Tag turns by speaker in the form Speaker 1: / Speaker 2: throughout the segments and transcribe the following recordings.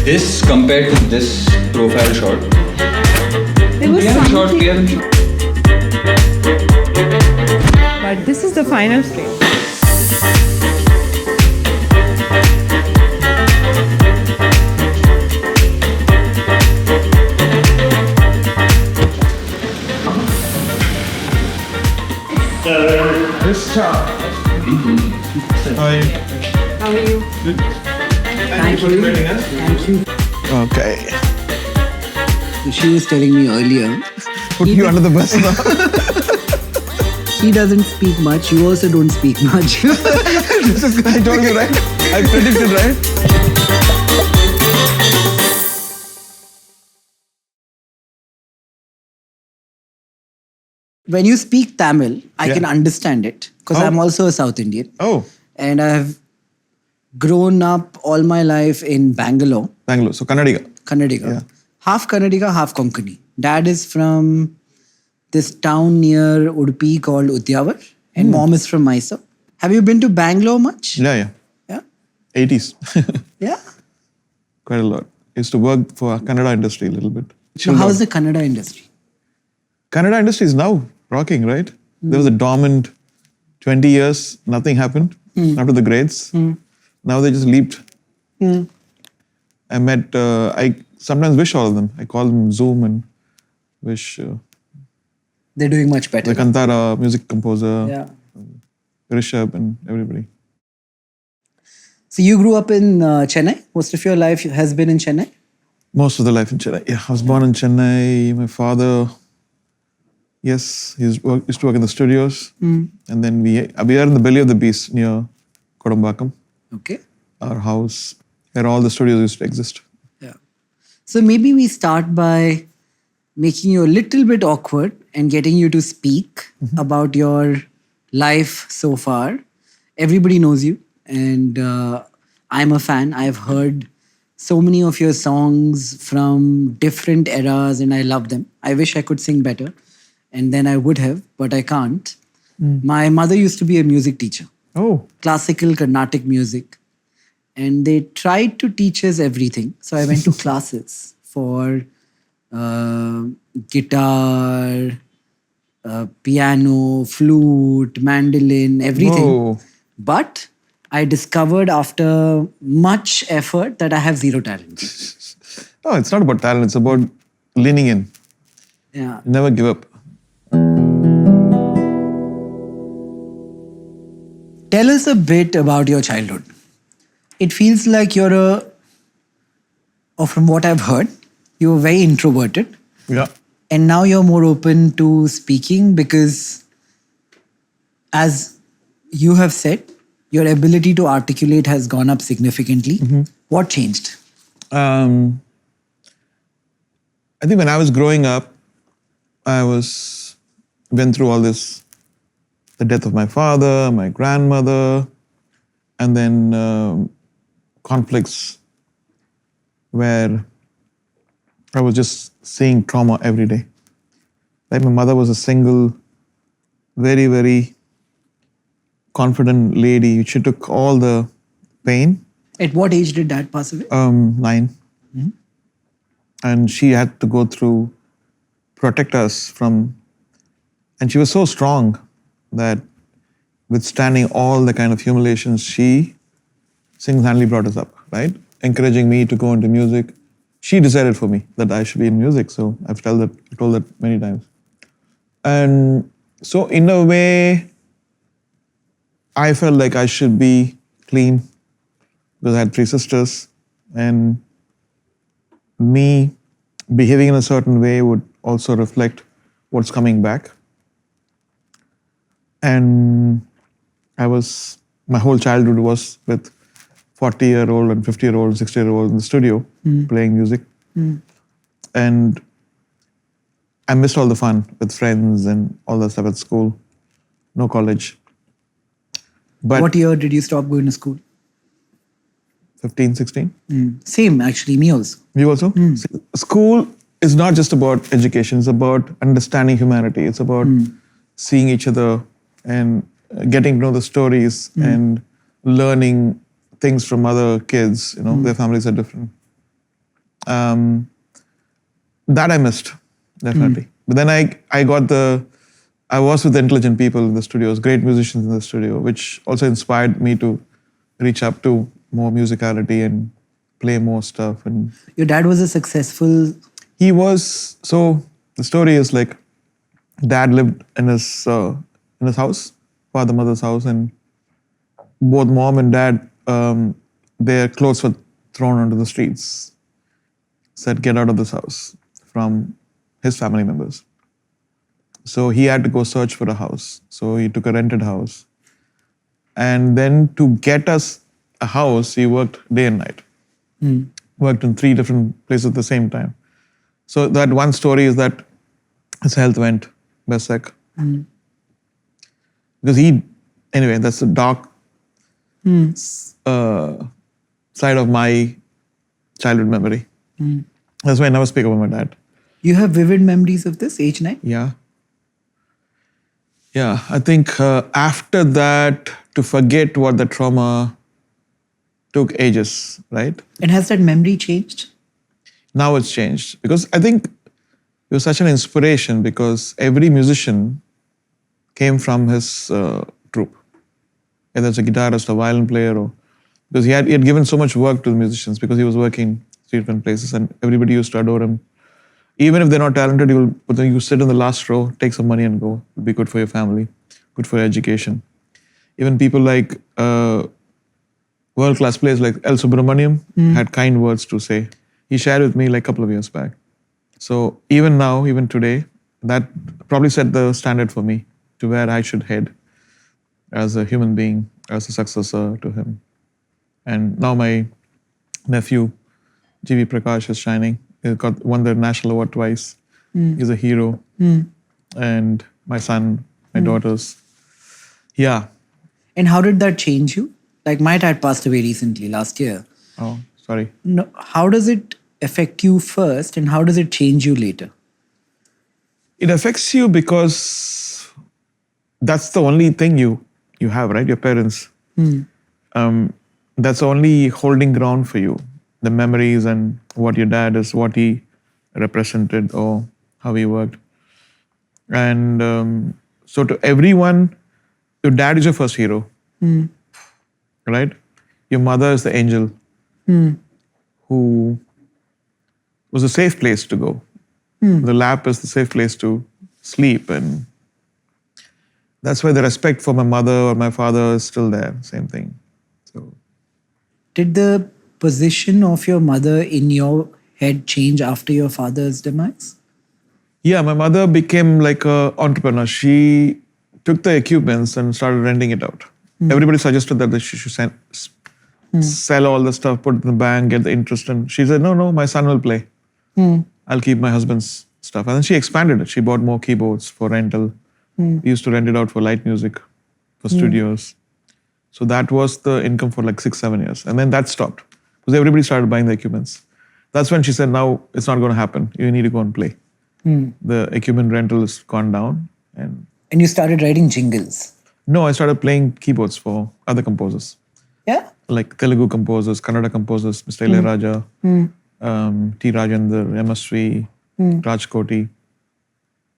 Speaker 1: This compared to this profile shot.
Speaker 2: There was something.
Speaker 1: We haven't shot.
Speaker 2: But this is the final frame.
Speaker 3: Hi.
Speaker 2: How are you?
Speaker 3: Thank you for inviting us.
Speaker 4: Thank you.
Speaker 3: Okay.
Speaker 4: She was telling me earlier,
Speaker 3: Put you under the bus now.
Speaker 4: he doesn't speak much, you also don't speak much.
Speaker 3: I told you, right? I predicted, right?
Speaker 4: When you speak Tamil, I
Speaker 3: Yeah.
Speaker 4: can understand it because
Speaker 3: Oh.
Speaker 4: I'm also a South Indian.
Speaker 3: Oh,
Speaker 4: And I've grown up all my life in Bangalore,
Speaker 3: Bangalore. So Kannadiga.
Speaker 4: Kannadiga.
Speaker 3: Yeah.
Speaker 4: Half Kannadiga, half Konkani. Dad is from this town near Udupi called Udyavar, and mom is from Mysore. Have you been to Bangalore much?
Speaker 3: Yeah.
Speaker 4: Yeah.
Speaker 3: 80s.
Speaker 4: Yeah.
Speaker 3: Quite a lot. Used to work for Kannada industry a little bit.
Speaker 4: So how's the Kannada industry?
Speaker 3: Kannada industry is now rocking, right? There was a dormant 20 years, nothing happened after the grades. Now they just leaped. I met, I sometimes wish all of them. I call them Zoom and wish
Speaker 4: They're doing much better.
Speaker 3: the Kantara, music composer,
Speaker 4: Yeah.
Speaker 3: Rishabh and everybody.
Speaker 4: So you grew up in Chennai? Most of your life has been in Chennai?
Speaker 3: Most of the life in Chennai. Yeah, I was born in Chennai. My father, yes, he used to work in the studios. And then we are in the belly of the beast near Kodambakam,
Speaker 4: Okay.
Speaker 3: our house, where all the studios used to exist.
Speaker 4: Yeah. So maybe we start by making you a little bit awkward and getting you to speak about your life so far. Everybody knows you, and I'm a fan. I've heard so many of your songs from different eras, and I love them. I wish I could sing better, and then I would have, but I can't. My mother used to be a music teacher,
Speaker 3: Oh,
Speaker 4: classical Carnatic music. And they tried to teach us everything. So I went to classes for guitar, piano, flute, mandolin, everything.
Speaker 3: Whoa.
Speaker 4: But I discovered after much effort that I have zero talent.
Speaker 3: No, it's not about talent. It's about leaning in.
Speaker 4: Yeah.
Speaker 3: Never give up.
Speaker 4: Tell us a bit about your childhood. It feels like or from what I've heard, you were very introverted.
Speaker 3: Yeah.
Speaker 4: And now you're more open to speaking because, as you have said, your ability to articulate has gone up significantly. What changed?
Speaker 3: I think when I was growing up, I went through all this, the death of my father, my grandmother, and then conflicts where I was just seeing trauma every day. Like my mother was a single, very, very confident lady. She took all the pain.
Speaker 4: At what age did dad pass away?
Speaker 3: 9. And she had to go through, protect us from, and she was so strong that withstanding all the kind of humiliations, she single-handedly brought us up, right? Encouraging me to go into music. She decided for me that I should be in music, so I've told that many times. And so in a way, I felt like I should be clean because I had 3 sisters, and me behaving in a certain way would also reflect what's coming back. And my whole childhood was with 40-year-old and 50-year-old, 60-year-old in the studio playing music. And I missed all the fun with friends and all that stuff at school. No college. But
Speaker 4: What year did you stop going to school?
Speaker 3: 15, 16.
Speaker 4: Same, actually, me also.
Speaker 3: You also? School is not just about education. It's about understanding humanity. It's about seeing each other and getting to know the stories and learning things from other kids. You know, their families are different. That I missed, definitely. But then I was with intelligent people in the studios, great musicians in the studio, which also inspired me to reach up to more musicality and play more stuff. And
Speaker 4: Your dad was a successful.
Speaker 3: he was, so the story is like, dad lived in his house, father, mother's house, and both mom and dad, their clothes were thrown onto the streets. Said, get out of this house from his family members. So he had to go search for a house. So he took a rented house. And then to get us a house, he worked day and night. Worked in 3 different places at the same time. So that one story is that his health went besek. Because anyway, that's the dark side of my childhood memory. That's why I never speak about my dad.
Speaker 4: You have vivid memories of this, age 9?
Speaker 3: Yeah. Yeah, I think after that, to forget what the trauma took ages, right?
Speaker 4: And has that memory changed?
Speaker 3: Now it's changed. Because I think it was such an inspiration because every musician came from his troupe. Whether it's a guitarist, a violin player, or because he had given so much work to the musicians because he was working 3 different places and everybody used to adore him. Even if they're not talented, you sit in the last row, take some money and go. It'll be good for your family, good for your education. Even people like world-class players like El Subramaniam had kind words to say. He shared with me like a couple of years back. So even now, even today, that probably set the standard for me to where I should head as a human being, as a successor to him. And now my nephew, G.V. Prakash, is shining. He won the national award twice. He's a hero. And my son, my daughters. Yeah.
Speaker 4: And how did that change you? Like my dad passed away recently, last year.
Speaker 3: Oh, sorry.
Speaker 4: No, how does it affect you first and how does it change you later?
Speaker 3: It affects you because that's the only thing you have, right? Your parents. That's the only holding ground for you. The memories and what your dad is, what he represented or how he worked. And so to everyone, your dad is your first hero, right? Your mother is the angel who was a safe place to go. The lap is the safe place to sleep. And that's why the respect for my mother or my father is still there, same thing. So,
Speaker 4: Did the position of your mother in your head change after your father's demise?
Speaker 3: yeah, my mother became like an entrepreneur. She took the equipments and started renting it out. Everybody suggested that she should sell all the stuff, put it in the bank, get the interest. And she said, no, my son will play. I'll keep my husband's stuff. And then she expanded it. She bought more keyboards for rental. We used to rent it out for light music, for studios. So that was the income for like 6-7 years. And then that stopped because everybody started buying the equipments. That's when she said, now it's not going to happen. You need to go and play. The equipment rental has gone down. And
Speaker 4: you started writing jingles.
Speaker 3: no, I started playing keyboards for other composers.
Speaker 4: Yeah?
Speaker 3: Like Telugu composers, Kannada composers, Mr. Ilayaraja, T. Rajendra, MSV, Rajkoti,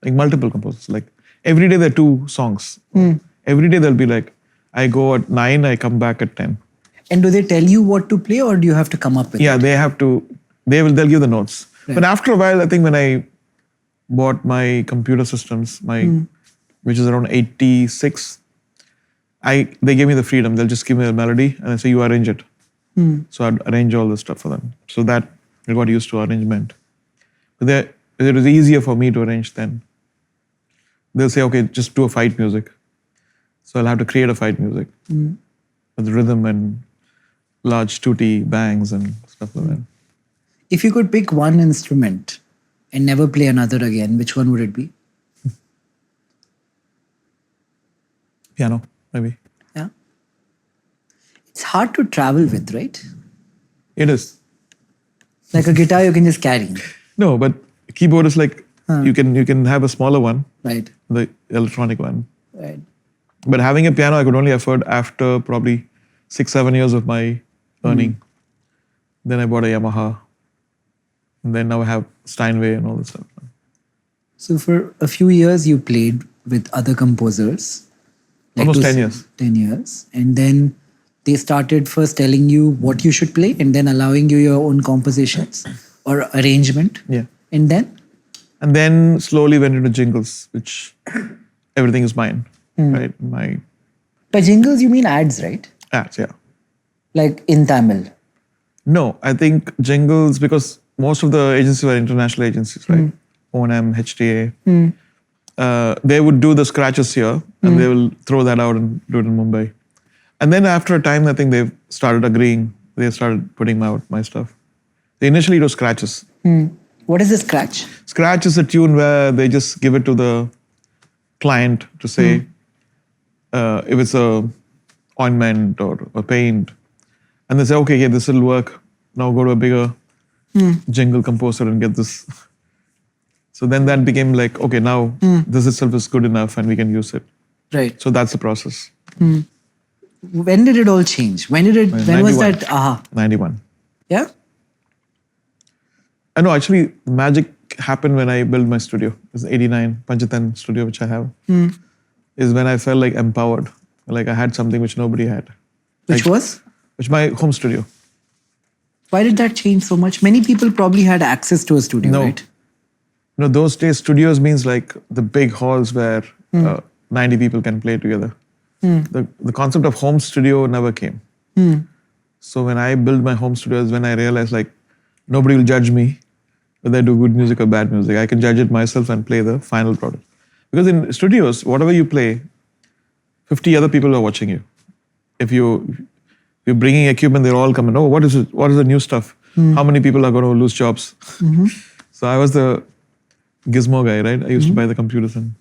Speaker 3: like multiple composers. Like every day there are 2 songs. Every day there'll be like, I go at 9, I come back at 10.
Speaker 4: And do they tell you what to play or do you have to come up with
Speaker 3: Yeah,
Speaker 4: it?
Speaker 3: they have to, they'll give the notes.
Speaker 4: Right.
Speaker 3: But after a while, I think when I bought my computer systems, which is around 86, they gave me the freedom. They'll just give me a melody and I say, you arrange it. So I'd arrange all the stuff for them. So that I got used to arrangement. But it was easier for me to arrange then. They'll say, okay, just do a fight music. So I'll have to create a fight music with rhythm and large tutti bangs and stuff like that.
Speaker 4: If you could pick one instrument and never play another again, which one would it be?
Speaker 3: Piano, maybe.
Speaker 4: Yeah. It's hard to travel with, right?
Speaker 3: It is.
Speaker 4: Like a guitar you can just carry.
Speaker 3: No, but keyboard is like, you can have a smaller one,
Speaker 4: Right.
Speaker 3: the electronic one.
Speaker 4: Right.
Speaker 3: But having a piano, I could only afford after probably 6-7 years of my earning. Then I bought a Yamaha. And then now I have Steinway and all this stuff.
Speaker 4: So for a few years, you played with other composers.
Speaker 3: Almost
Speaker 4: to
Speaker 3: 10
Speaker 4: say-
Speaker 3: years.
Speaker 4: 10 years. And then they started first telling you what you should play and then allowing you your own compositions or arrangement.
Speaker 3: Yeah.
Speaker 4: And then?
Speaker 3: And then slowly went into Jingles, which everything is mine, right? My
Speaker 4: By jingles, you mean ads, right?
Speaker 3: ads, yeah.
Speaker 4: Like in Tamil.
Speaker 3: No, I think Jingles, because most of the agencies were international agencies, right? O&M, HTA. They would do the scratches here and they will throw that out and do it in Mumbai. And then after a time, I think they've started agreeing. They started putting out my stuff. They initially do scratches.
Speaker 4: What is a scratch?
Speaker 3: Scratch is a tune where they just give it to the client to say if it's a ointment or a paint. And they say, okay, yeah, this will work. Now go to a bigger jingle composer and get this. So then that became like, okay, now this itself is good enough and we can use it.
Speaker 4: Right.
Speaker 3: So that's the process.
Speaker 4: When did it all change? When was
Speaker 3: 91.
Speaker 4: that aha?
Speaker 3: 91.
Speaker 4: Yeah?
Speaker 3: I know, actually, magic happened when I built my studio. It's 89, Panchathan studio, which I have. Is when I felt like empowered. Like I had something which nobody had.
Speaker 4: Which was?
Speaker 3: Which my home studio.
Speaker 4: Why did that change so much? Many people probably had access to a studio,
Speaker 3: No.
Speaker 4: right?
Speaker 3: You know, those days, studios means like the big halls where 90 people can play together. The concept of home studio never came. So when I built my home studio is when I realized like nobody will judge me whether I do good music or bad music. I can judge it myself and play the final product. Because in studios, whatever you play, 50 other people are watching you. If you're bringing equipment, they're all coming, oh, what is it? What is the new stuff? How many people are going to lose jobs? So I was the gizmo guy, right? I used to buy the computers and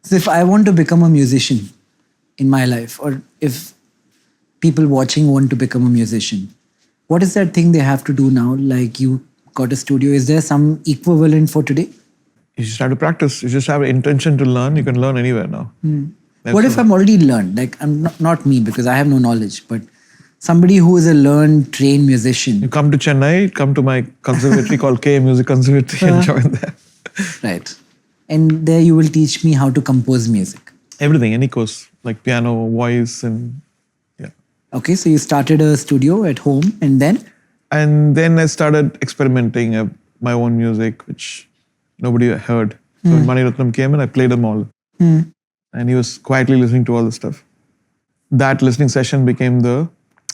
Speaker 4: So if I want to become a musician in my life, or if people watching want to become a musician, what is that thing they have to do now? Like you got a studio, is there some equivalent for today?
Speaker 3: you just have to practice. You just have an intention to learn. You can learn anywhere now. That's
Speaker 4: What if
Speaker 3: all.
Speaker 4: I'm already learned? Like I'm not me because I have no knowledge, but somebody who is a learned, trained musician.
Speaker 3: You come to Chennai, come to my conservatory called K Music Conservatory and join there.
Speaker 4: Right. And there you will teach me how to compose music.
Speaker 3: Everything, any course, like piano, voice, and yeah.
Speaker 4: Okay, so you started a studio at home and then?
Speaker 3: And then I started experimenting my own music, which nobody heard. So when Mani Ratnam came in, I played them all. And he was quietly listening to all the stuff. That listening session became the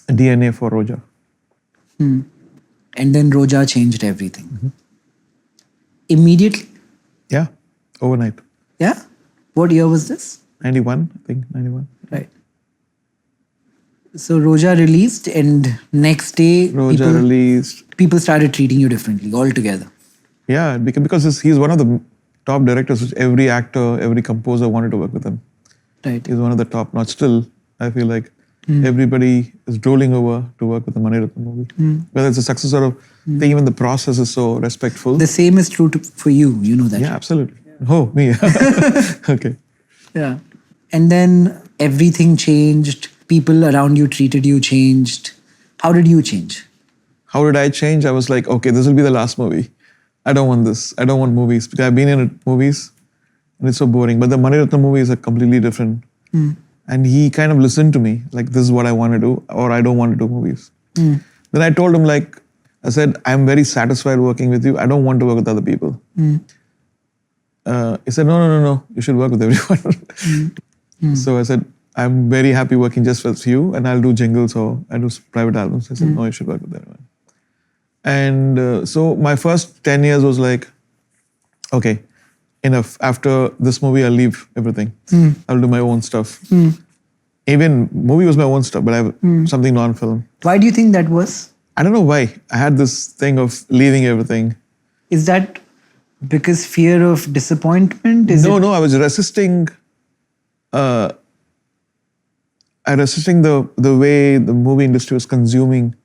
Speaker 3: DNA for Roja.
Speaker 4: And then Roja changed everything. Immediately?
Speaker 3: Yeah, overnight.
Speaker 4: Yeah? What year was this?
Speaker 3: 91, I think, 91.
Speaker 4: Right. So Roja released and next day
Speaker 3: Roja released.
Speaker 4: people started treating you differently altogether.
Speaker 3: Yeah, because he's one of the top directors, which every actor, every composer wanted to work with him.
Speaker 4: Right.
Speaker 3: He's one of the top notch. Still, I feel like everybody is rolling over to work with the Mani Ratnam movie. Whether it's a success or I think even the process is so respectful.
Speaker 4: The same is true for you, you know that.
Speaker 3: Yeah, absolutely. Oh, me. Okay.
Speaker 4: Yeah. And then everything changed. People around you treated you changed. How did you change?
Speaker 3: How did I change? I was like, okay, this will be the last movie. I don't want this. I don't want movies because I've been in movies and it's so boring. But the Mani Ratnam movie is a completely different. And he kind of listened to me, like, this is what I want to do, or I don't want to do movies. Then I told him, like, I said, I'm very satisfied working with you. I don't want to work with other people. He said, no, you should work with everyone. So I said, I'm very happy working just with you and I'll do jingles or I'll do private albums. I said, no, you should work with everyone. And so my first 10 years was like, okay, enough. After this movie, I'll leave everything. I'll do my own stuff. Even movie was my own stuff, but I have something non-film.
Speaker 4: Why do you think that was?
Speaker 3: I don't know why. I had this thing of leaving everything.
Speaker 4: Is that because fear of disappointment?
Speaker 3: No, I was resisting. I resisting the way the movie industry was consuming,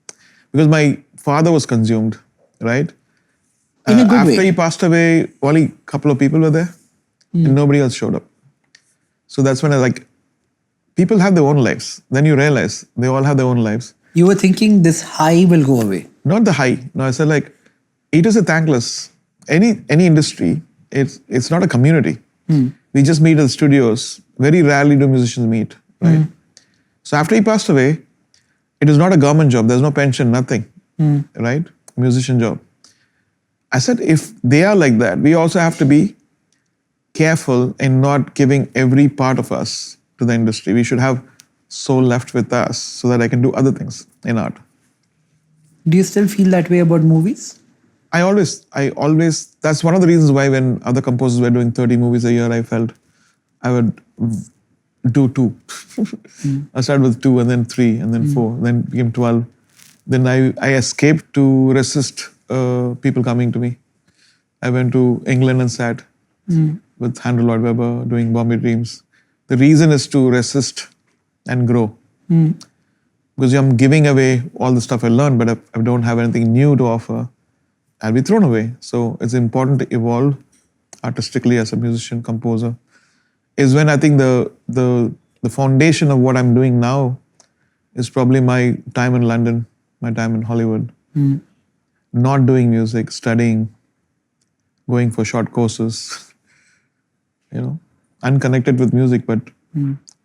Speaker 3: because my father was consumed, right?
Speaker 4: In a good
Speaker 3: after
Speaker 4: way.
Speaker 3: he passed away, only a couple of people were there, and nobody else showed up. So that's when I like, people have their own lives. Then you realize they all have their own lives.
Speaker 4: You were thinking this high will go away.
Speaker 3: Not the high. No, I said like, it is a thankless. Any industry, it's not a community. We just meet at the studios. Very rarely do musicians meet, right? So after he passed away, it is not a government job. There's no pension, nothing, right? Musician job. I said, if they are like that, we also have to be careful in not giving every part of us to the industry. We should have soul left with us so that I can do other things in art.
Speaker 4: Do you still feel that way about movies?
Speaker 3: I always, that's one of the reasons why when other composers were doing 30 movies a year, I felt I would do 2. I started with 2 and then 3 and then 4, then became 12. Then I escaped to resist people coming to me. I went to England and sat with Andrew Lloyd Webber doing Bombay Dreams. The reason is to resist and grow. Because I'm giving away all the stuff I learned, but if I don't have anything new to offer, I'll be thrown away. So it's important to evolve artistically as a musician, composer. Is when I think the foundation of what I'm doing now is probably my time in London, my time in Hollywood. Not doing music, studying, going for short courses, unconnected with music, but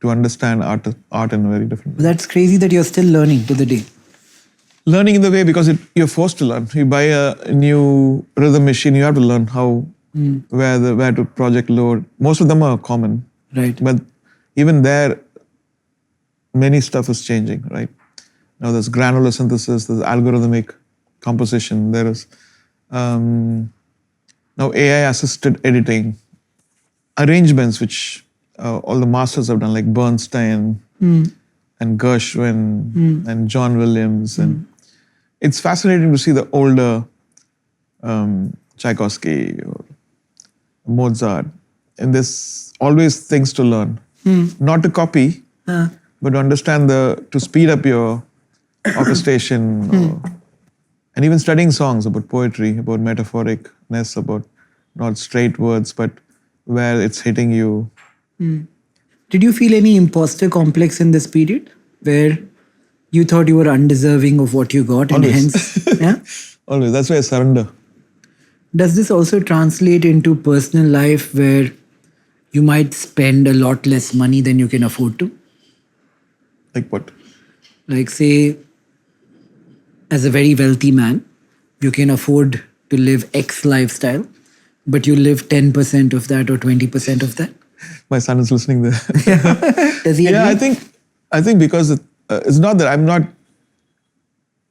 Speaker 3: to understand art in a very different way.
Speaker 4: That's crazy that you're still learning to the day.
Speaker 3: Learning in the way because you're forced to learn. You buy a new rhythm machine, you have to learn how, where to project load. Most of them are common.
Speaker 4: Right.
Speaker 3: But even there, many stuff is changing, right? Now there's granular synthesis, there's algorithmic composition, there is now AI assisted editing, arrangements which all the masters have done, like Bernstein and Gershwin and John Williams. And it's fascinating to see the older Tchaikovsky or Mozart. And there's always things to learn. Not to copy, but to understand to speed up your orchestration. And even studying songs about poetry, about metaphoricness, about not straight words, but where it's hitting you.
Speaker 4: Did you feel any imposter complex in this period where you thought you were undeserving of what you got and hence? Yeah?
Speaker 3: Always. That's why I surrender.
Speaker 4: Does this also translate into personal life where you might spend a lot less money than you can afford to?
Speaker 3: Like what?
Speaker 4: Like say, as a very wealthy man, you can afford to live X lifestyle, but you live 10% of that or 20% of that.
Speaker 3: My son is listening there.
Speaker 4: Does he agree?
Speaker 3: I think because it's not that I'm not.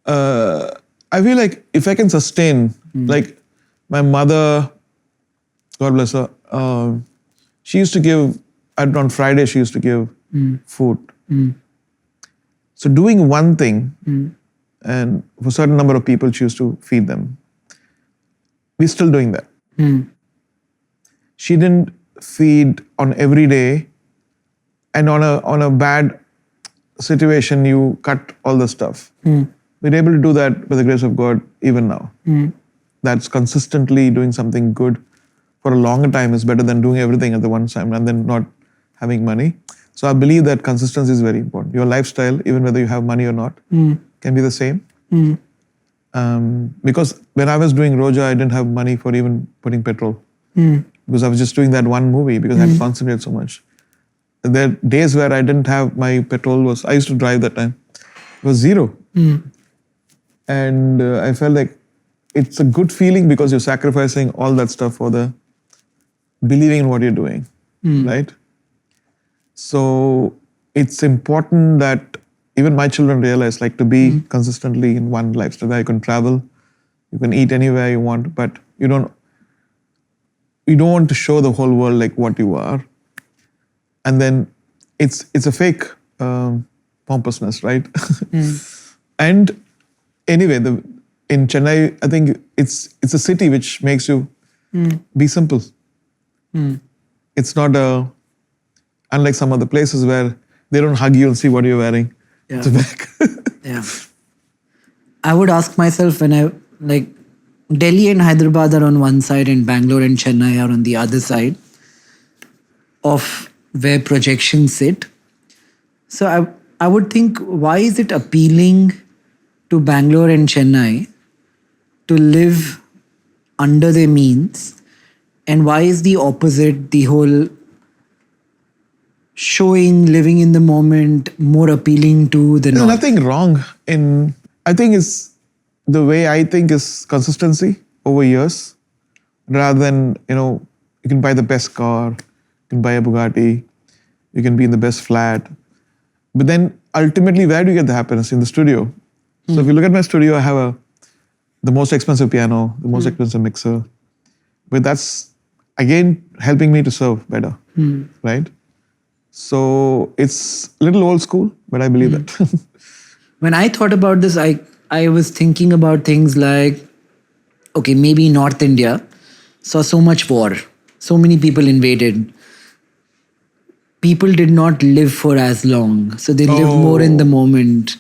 Speaker 3: I feel like if I can sustain, like my mother, God bless her, she used to give. On Friday, she used to give food. So doing one thing, and for a certain number of people, she used to feed them. We're still doing that. She didn't feed on every day, and on a bad situation, you cut all the stuff. We're able to do that by the grace of God even now. That's consistently doing something good for a longer time is better than doing everything at the one time and then not having money. So I believe that consistency is very important. Your lifestyle, even whether you have money or not, can be the same. Because when I was doing Roja, I didn't have money for even putting petrol. Because I was just doing that one movie because I had to concentrate so much. There are days where I didn't have my petrol I used to drive that time. It was zero. And I felt like it's a good feeling because you're sacrificing all that stuff for believing in what you're doing, right? So it's important that even my children realize like to be consistently in one lifestyle where you can travel, you can eat anywhere you want, but you don't want to show the whole world like what you are. And then it's a fake pompousness, right? And anyway, in Chennai, I think it's a city which makes you be simple. It's not unlike some other places where they don't hug you and see what you're wearing.
Speaker 4: Yeah.
Speaker 3: It's back.
Speaker 4: Yeah. I would ask myself when I like Delhi and Hyderabad are on one side and Bangalore and Chennai are on the other side of where projections sit. So I would think, why is it appealing to Bangalore and Chennai to live under their means? And why is the opposite, the whole showing, living in the moment, more appealing to the
Speaker 3: There's
Speaker 4: north?
Speaker 3: nothing wrong in, I think it's the way I think is consistency over years rather than, you can buy the best car, you can buy a Bugatti, you can be in the best flat. But then ultimately, where do you get the happiness? In the studio. So if you look at my studio, I have the most expensive piano, the most expensive mixer. But that's, again, helping me to serve better, right? So it's a little old school, but I believe that.
Speaker 4: When I thought about this, I was thinking about things like, okay, maybe North India saw so much war, so many people invaded. People did not live for as long, so they lived more in the moment.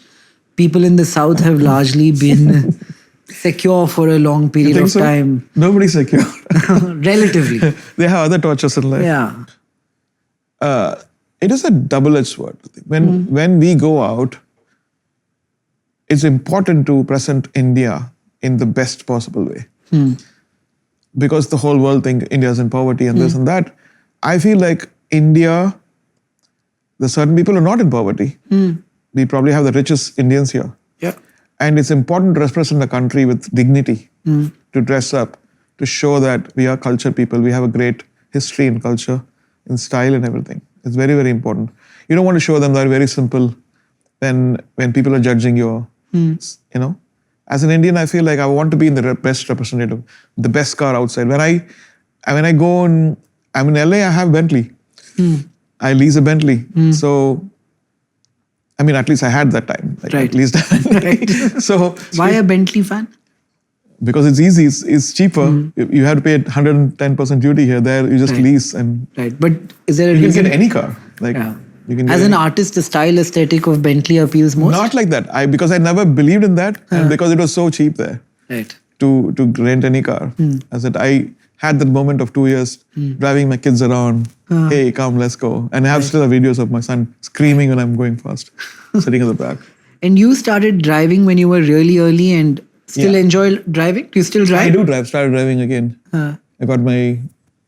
Speaker 4: People in the South have largely been secure for a long period of time.
Speaker 3: Nobody's secure.
Speaker 4: Relatively.
Speaker 3: They have other tortures in life.
Speaker 4: Yeah.
Speaker 3: It is a double-edged sword. When we go out, it's important to present India in the best possible way. Because the whole world thinks India is in poverty and this and that. I feel like India, the certain people are not in poverty. We probably have the richest Indians here.
Speaker 4: Yeah.
Speaker 3: And it's important to represent the country with dignity, to dress up, to show that we are culture people. We have a great history in culture, in style and everything. It's very, very important. You don't want to show them that very simple when people are judging you, As an Indian, I feel like I want to be in the best representative, the best car outside. When I go and I'm in LA, I have Bentley. I lease a Bentley. So, at least I had that time.
Speaker 4: Right.
Speaker 3: At least.
Speaker 4: Right.
Speaker 3: So
Speaker 4: why a Bentley fan?
Speaker 3: Because it's easy, it's cheaper. You have to pay 110% duty here. There, you just lease and
Speaker 4: Right. But is there a
Speaker 3: you can
Speaker 4: reason?
Speaker 3: get any car. You can
Speaker 4: As
Speaker 3: get
Speaker 4: an artist, the style aesthetic of Bentley appeals most?
Speaker 3: Not like that. Because I never believed in that, and because it was so cheap there
Speaker 4: Right.
Speaker 3: to rent any car. I said I had that moment of 2 years driving my kids around. Hey, come, let's go. And I have still videos of my son screaming when I'm going fast, sitting at the back.
Speaker 4: And you started driving when you were really early and still enjoy driving? Do you still drive?
Speaker 3: I do drive. Started driving again. I got my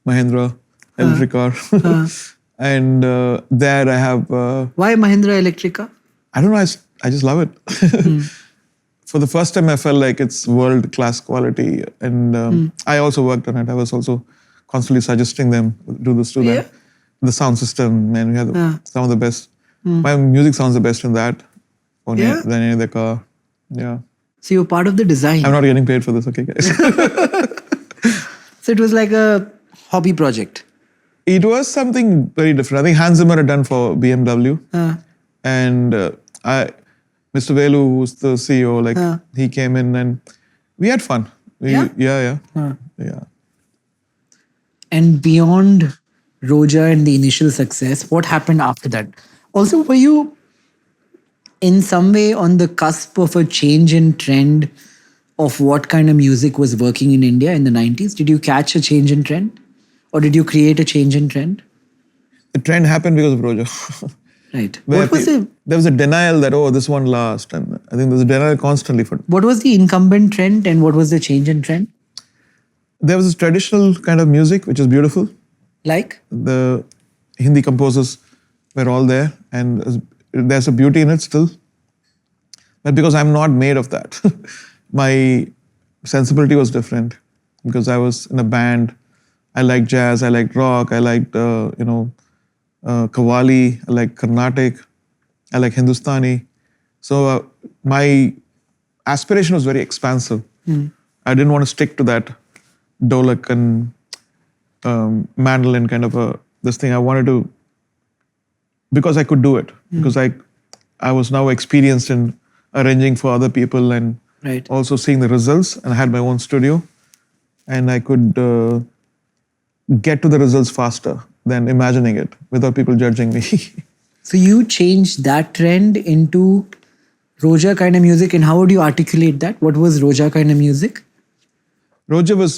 Speaker 3: Mahindra electric car, and there I have.
Speaker 4: Why Mahindra Electrica?
Speaker 3: I don't know. I just love it. For the first time, I felt like it's world-class quality, and I also worked on it. I was also constantly suggesting them do this, do that. The sound system, man, we had some of the best. My music sounds the best in that than any other car. Yeah.
Speaker 4: So you're part of the design.
Speaker 3: I'm not getting paid for this, okay, guys?
Speaker 4: So it was like a hobby project.
Speaker 3: It was something very different. I think Hans Zimmer had done for BMW, and Mr. Velu, who's the CEO, he came in and we had fun. Yeah.
Speaker 4: And beyond Roja and the initial success, what happened after that? Also, were you in some way on the cusp of a change in trend of what kind of music was working in India in the 90s? Did you catch a change in trend? Or did you create a change in trend?
Speaker 3: The trend happened because of Roja.
Speaker 4: Right. What was it?
Speaker 3: There was a denial that, this one last. And I think there's a denial constantly for.
Speaker 4: What was the incumbent trend and what was the change in trend?
Speaker 3: There was this traditional kind of music, which is beautiful.
Speaker 4: Like?
Speaker 3: The Hindi composers were all there, and there's a beauty in it still. But because I'm not made of that, my sensibility was different. Because I was in a band, I liked jazz, I liked rock, I liked, Qawwali, I like Carnatic, I like Hindustani. So my aspiration was very expansive. I didn't want to stick to that dholak and mandolin kind of this thing. I wanted to, because I could do it, because I was now experienced in arranging for other people and also seeing the results, and I had my own studio, and I could get to the results faster than imagining it without people judging me.
Speaker 4: So you changed that trend into Roja kind of music, and how would you articulate that? What was Roja kind of music?
Speaker 3: Roja was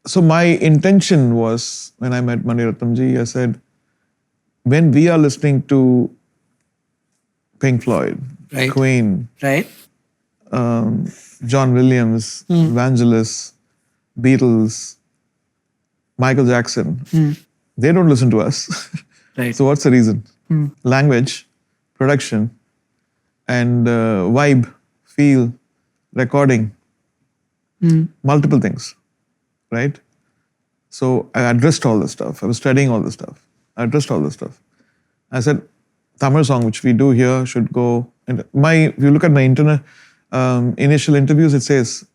Speaker 3: so my intention was, when I met Mani Ratnamji, I said, when we are listening to Pink Floyd, Queen, John Williams, Vangelis, Beatles, Michael Jackson, they don't listen to us.
Speaker 4: Right.
Speaker 3: So what's the reason? Language, production, and vibe, feel, recording, multiple things, right? So I addressed all this stuff. I was studying all this stuff. I addressed all this stuff. I said, Tamil song, which we do here, should go. And if you look at my initial interviews, it says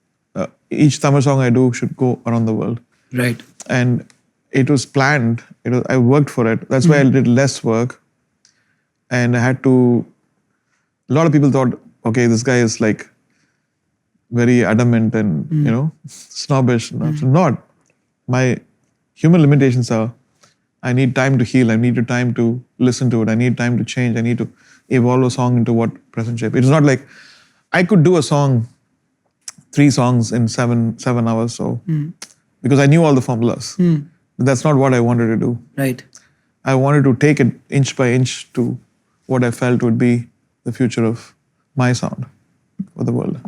Speaker 3: each Tamil song I do should go around the world.
Speaker 4: Right.
Speaker 3: And it was planned. I worked for it. That's why I did less work. And I had to. A lot of people thought, okay, this guy is like very adamant and snobbish. Not. My human limitations are, I need time to heal. I need time to listen to it. I need time to change. I need to evolve a song into what present shape. It's not like I could do a song, 3 songs in 7 hours. So because I knew all the formulas. But that's not what I wanted to do.
Speaker 4: Right.
Speaker 3: I wanted to take it inch by inch to what I felt would be the future of my sound for the world.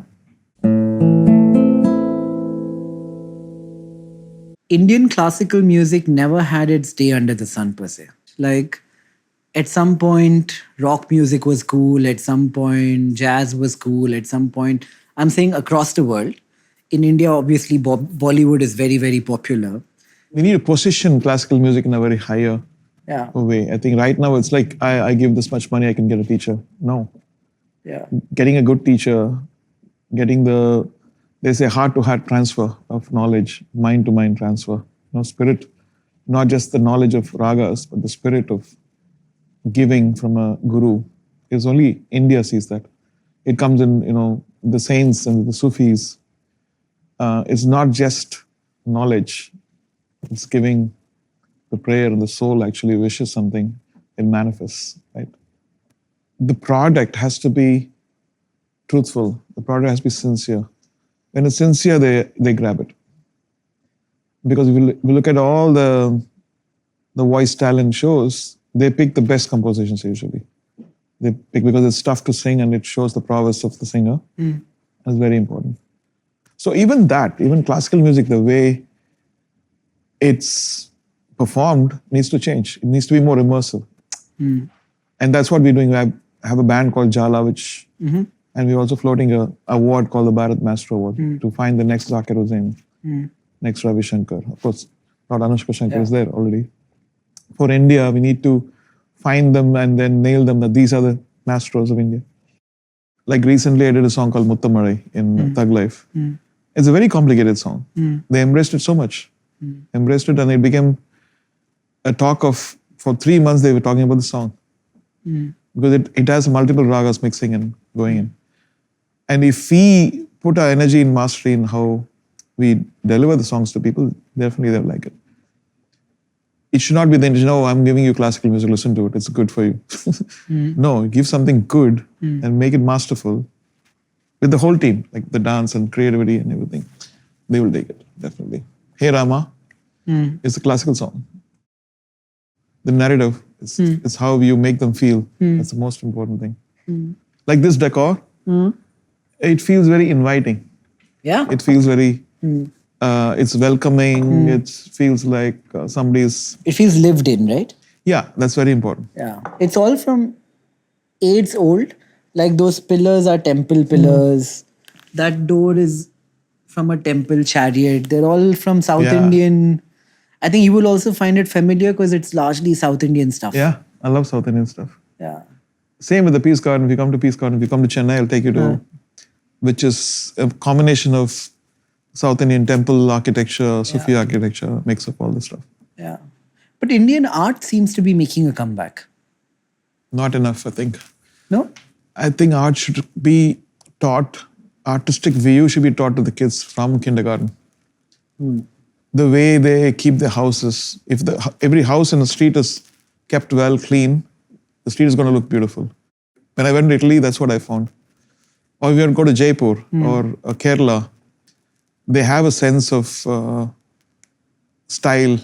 Speaker 4: Indian classical music never had its day under the sun per se. Like at some point, rock music was cool. At some point, jazz was cool. At some point, I'm saying across the world. In India, obviously, Bollywood is very, very popular.
Speaker 3: We need to position classical music in a very higher way. I think right now it's like, I give this much money, I can get a teacher. No.
Speaker 4: Yeah.
Speaker 3: Getting a good teacher, getting they say heart-to-heart transfer of knowledge, mind-to-mind transfer. Spirit, not just the knowledge of ragas, but the spirit of giving from a guru. Is only India sees that. It comes in, the saints and the Sufis. It's not just knowledge. It's giving the prayer, and the soul actually wishes something, it manifests, right? The product has to be truthful. The product has to be sincere. When it's sincere, they grab it. Because if you look at all the voice talent shows, they pick the best compositions usually. They pick because it's tough to sing and it shows the prowess of the singer. That's very important. So even classical music, the way it's performed needs to change. It needs to be more immersive. And that's what we're doing. I have a band called Jala, and we're also floating an award called the Bharat Master Award to find the next Zakir Hussain, next Ravi Shankar. Of course, not Anushka Shankar is there already. For India, we need to find them and then nail them that these are the masters of India. Like recently, I did a song called Muttamarai in Thug Life. It's a very complicated song. They embraced it so much. Embraced it, and it became a talk of, for 3 months they were talking about the song. Because it has multiple ragas mixing and going in. And if we put our energy in mastery in how we deliver the songs to people, definitely they'll like it. It should not be the intention, I'm giving you classical music, listen to it, it's good for you. No, give something good and make it masterful with the whole team, like the dance and creativity and everything. They will take it, definitely. Hey Rama is a classical song. The narrative, it's how you make them feel. That's the most important thing. Like this decor, it feels very inviting.
Speaker 4: Yeah.
Speaker 3: It feels very, it's welcoming. It feels like somebody's...
Speaker 4: It feels lived in, right?
Speaker 3: Yeah, that's very important.
Speaker 4: Yeah. It's all from age old. Like those pillars are temple pillars. That door is from a temple chariot. They're all from South Indian. I think you will also find it familiar because it's largely South Indian stuff.
Speaker 3: Yeah, I love South Indian stuff.
Speaker 4: Yeah.
Speaker 3: Same with the Peace Garden. If you come to Peace Garden, if you come to Chennai, I'll take you to, which is a combination of South Indian temple architecture, Sufi architecture, mix up all this stuff.
Speaker 4: Yeah. But Indian art seems to be making a comeback.
Speaker 3: Not enough, I think.
Speaker 4: No?
Speaker 3: I think art should be taught, artistic view should be taught to the kids from kindergarten. The way they keep their houses, if every house in the street is kept well, clean, the street is going to look beautiful. When I went to Italy, that's what I found. Or if you go to Jaipur or Kerala, they have a sense of style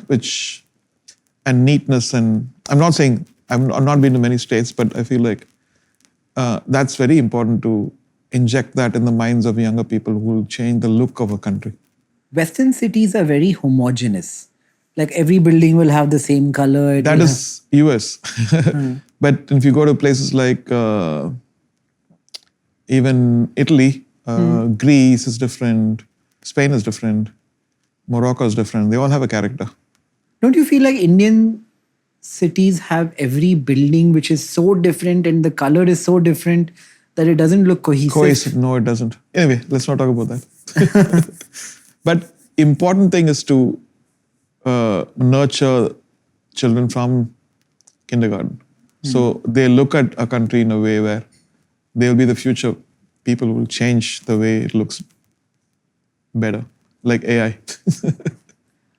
Speaker 3: and neatness. And I'm not saying, I've not been to many states, but I feel like that's very important to inject that in the minds of younger people who will change the look of a country.
Speaker 4: Western cities are very homogeneous. Like every building will have the same color.
Speaker 3: That is US. But if you go to places like even Italy, Greece is different, Spain is different, Morocco is different. They all have a character.
Speaker 4: Don't you feel like Indian cities have every building which is so different and the color is so different that it doesn't look cohesive?
Speaker 3: Cohesive? No, it doesn't. Anyway, let's not talk about that. But important thing is to nurture children from kindergarten. So they look at a country in a way where they'll be the future people who will change the way it looks better, like AI.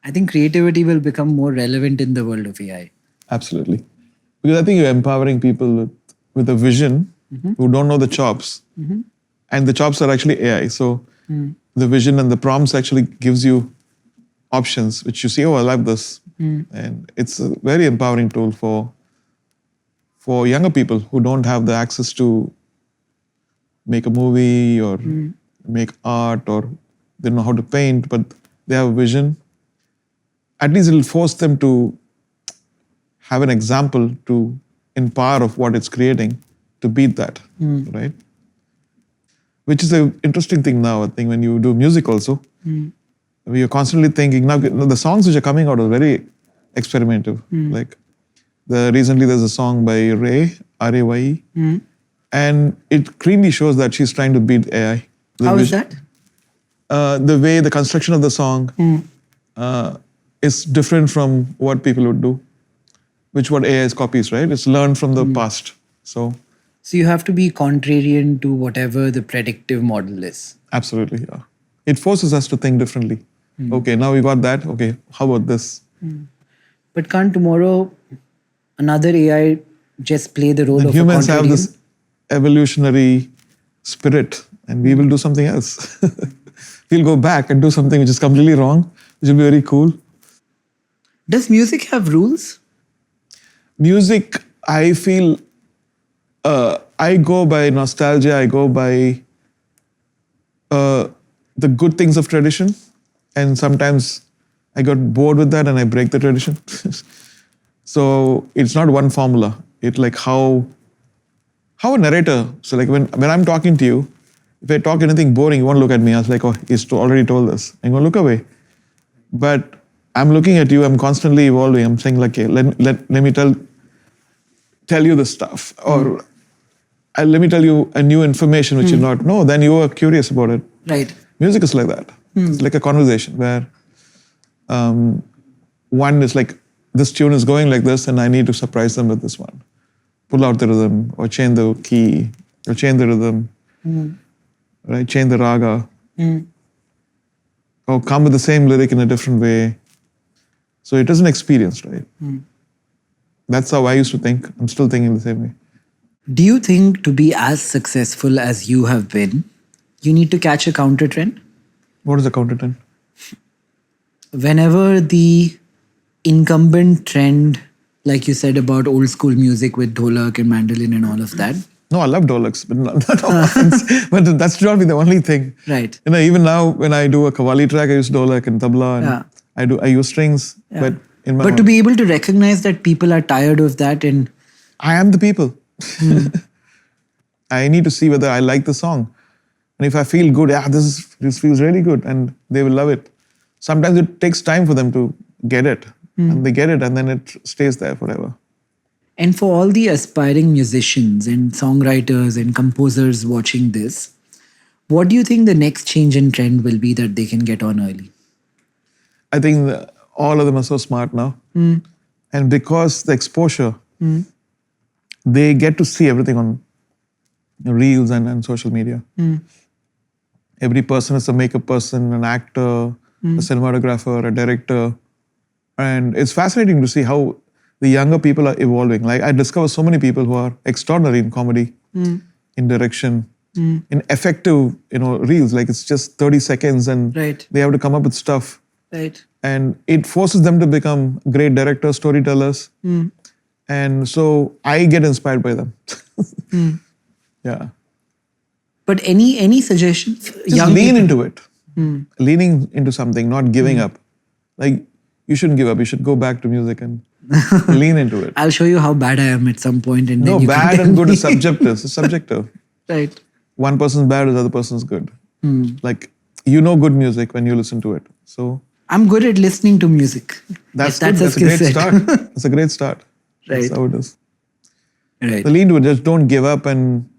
Speaker 4: I think creativity will become more relevant in the world of AI.
Speaker 3: Absolutely. Because I think you're empowering people with a vision who don't know the chops. And the chops are actually AI. So the vision and the prompts actually gives you options which you see, oh, I love this. And it's a very empowering tool for younger people who don't have the access to make a movie or make art, or they don't know how to paint, but they have a vision. At least it'll force them to have an example to in power of what it's creating to beat that, right? Which is an interesting thing now, I think, when you do music also. We are constantly thinking, now the songs which are coming out are very experimental. Like recently there's a song by Ray, R-A-Y-E, and it clearly shows that she's trying to beat AI.
Speaker 4: How is that?
Speaker 3: The way the construction of the song is different from what people would do, which what AI copies, right? It's learned from the past. So
Speaker 4: you have to be contrarian to whatever the predictive model is.
Speaker 3: absolutely, yeah. It forces us to think differently. Okay, now we got that. Okay, how about this?
Speaker 4: But can't tomorrow another AI just play the role
Speaker 3: And
Speaker 4: of
Speaker 3: humans
Speaker 4: a contrarian?
Speaker 3: have this evolutionary spirit, and we will do something else. We'll go back and do something which is completely wrong, which will be very cool.
Speaker 4: Does music have rules?
Speaker 3: Music, I feel, I go by nostalgia, I go by the good things of tradition, and sometimes I got bored with that and I break the tradition. So it's not one formula. It's like how a narrator, so like when I'm talking to you, if I talk anything boring, you won't look at me. I was like, oh, he's already told this. I'm going to look away. But I'm looking at you, I'm constantly evolving. I'm saying like, okay, let me tell you this stuff. Or let me tell you a new information which you not know. Then you are curious about it.
Speaker 4: Right.
Speaker 3: Music is like that. It's like a conversation where one is like, this tune is going like this and I need to surprise them with this one. Pull out the rhythm or change the key or change the rhythm, right? Change the raga. Or come with the same lyric in a different way. So it is an experience, right? That's how I used to think. I'm still thinking the same way.
Speaker 4: Do you think to be as successful as you have been, you need to catch a counter trend?
Speaker 3: What is the counter trend?
Speaker 4: Whenever the incumbent trend, like you said about old school music with dholak and mandolin and all of that.
Speaker 3: No, I love dholaks, but not offense. But that's not be the only thing.
Speaker 4: Right.
Speaker 3: You know, even now when I do a Qawwali track, I use dholak and tabla, and I use strings.
Speaker 4: Yeah.
Speaker 3: But
Speaker 4: to be able to recognize that people are tired of that, and
Speaker 3: I am the people. I need to see whether I like the song. And if I feel good, this feels really good, and they will love it. Sometimes it takes time for them to get it, and they get it, and then it stays there forever.
Speaker 4: And for all the aspiring musicians and songwriters and composers watching this, what do you think the next change in trend will be that they can get on early?
Speaker 3: I think all of them are so smart now. And because the exposure, they get to see everything on reels and social media. Every person is a makeup person, an actor, a cinematographer, a director. And it's fascinating to see how the younger people are evolving. Like I discover so many people who are extraordinary in comedy, in direction, in effective, reels. Like it's just 30 seconds and they have to come up with stuff.
Speaker 4: Right.
Speaker 3: And it forces them to become great directors, storytellers. And so I get inspired by them. Yeah.
Speaker 4: But any suggestions?
Speaker 3: Just lean into it. leaning into something, not giving up. Like, you shouldn't give up. You should go back to music and lean into it.
Speaker 4: I'll show you how bad I am at some point, and
Speaker 3: No,
Speaker 4: then you
Speaker 3: bad
Speaker 4: can tell
Speaker 3: and good
Speaker 4: me.
Speaker 3: is subjective. It's subjective.
Speaker 4: Right.
Speaker 3: One person's bad, the other person's good. Like, you know good music when you listen to it. So
Speaker 4: I'm good at listening to music.
Speaker 3: that's
Speaker 4: Yes,
Speaker 3: good. That's a
Speaker 4: skill
Speaker 3: great
Speaker 4: set.
Speaker 3: start. That's a great start.
Speaker 4: Right.
Speaker 3: That's how it is.
Speaker 4: Right.
Speaker 3: So lean to it. Just don't give up, and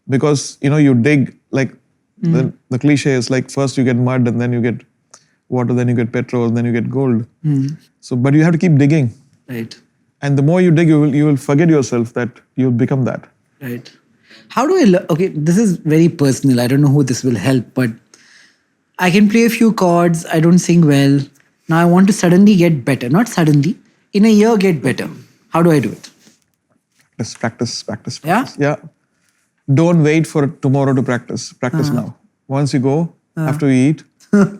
Speaker 3: because you dig, like the cliche is like, first you get mud and then you get water, then you get petrol, then you get gold. So, but you have to keep digging,
Speaker 4: Right.
Speaker 3: and the more you dig, you will forget yourself that you'll become that.
Speaker 4: Right. How do I okay, this is very personal. I don't know who this will help, but I can play a few chords. I don't sing well. Now I want to suddenly get better. Not suddenly. In a year, get better. How do I do it?
Speaker 3: Practice.
Speaker 4: Yeah?
Speaker 3: Yeah. Don't wait for tomorrow to practice. Practice now. Once you go, after you eat,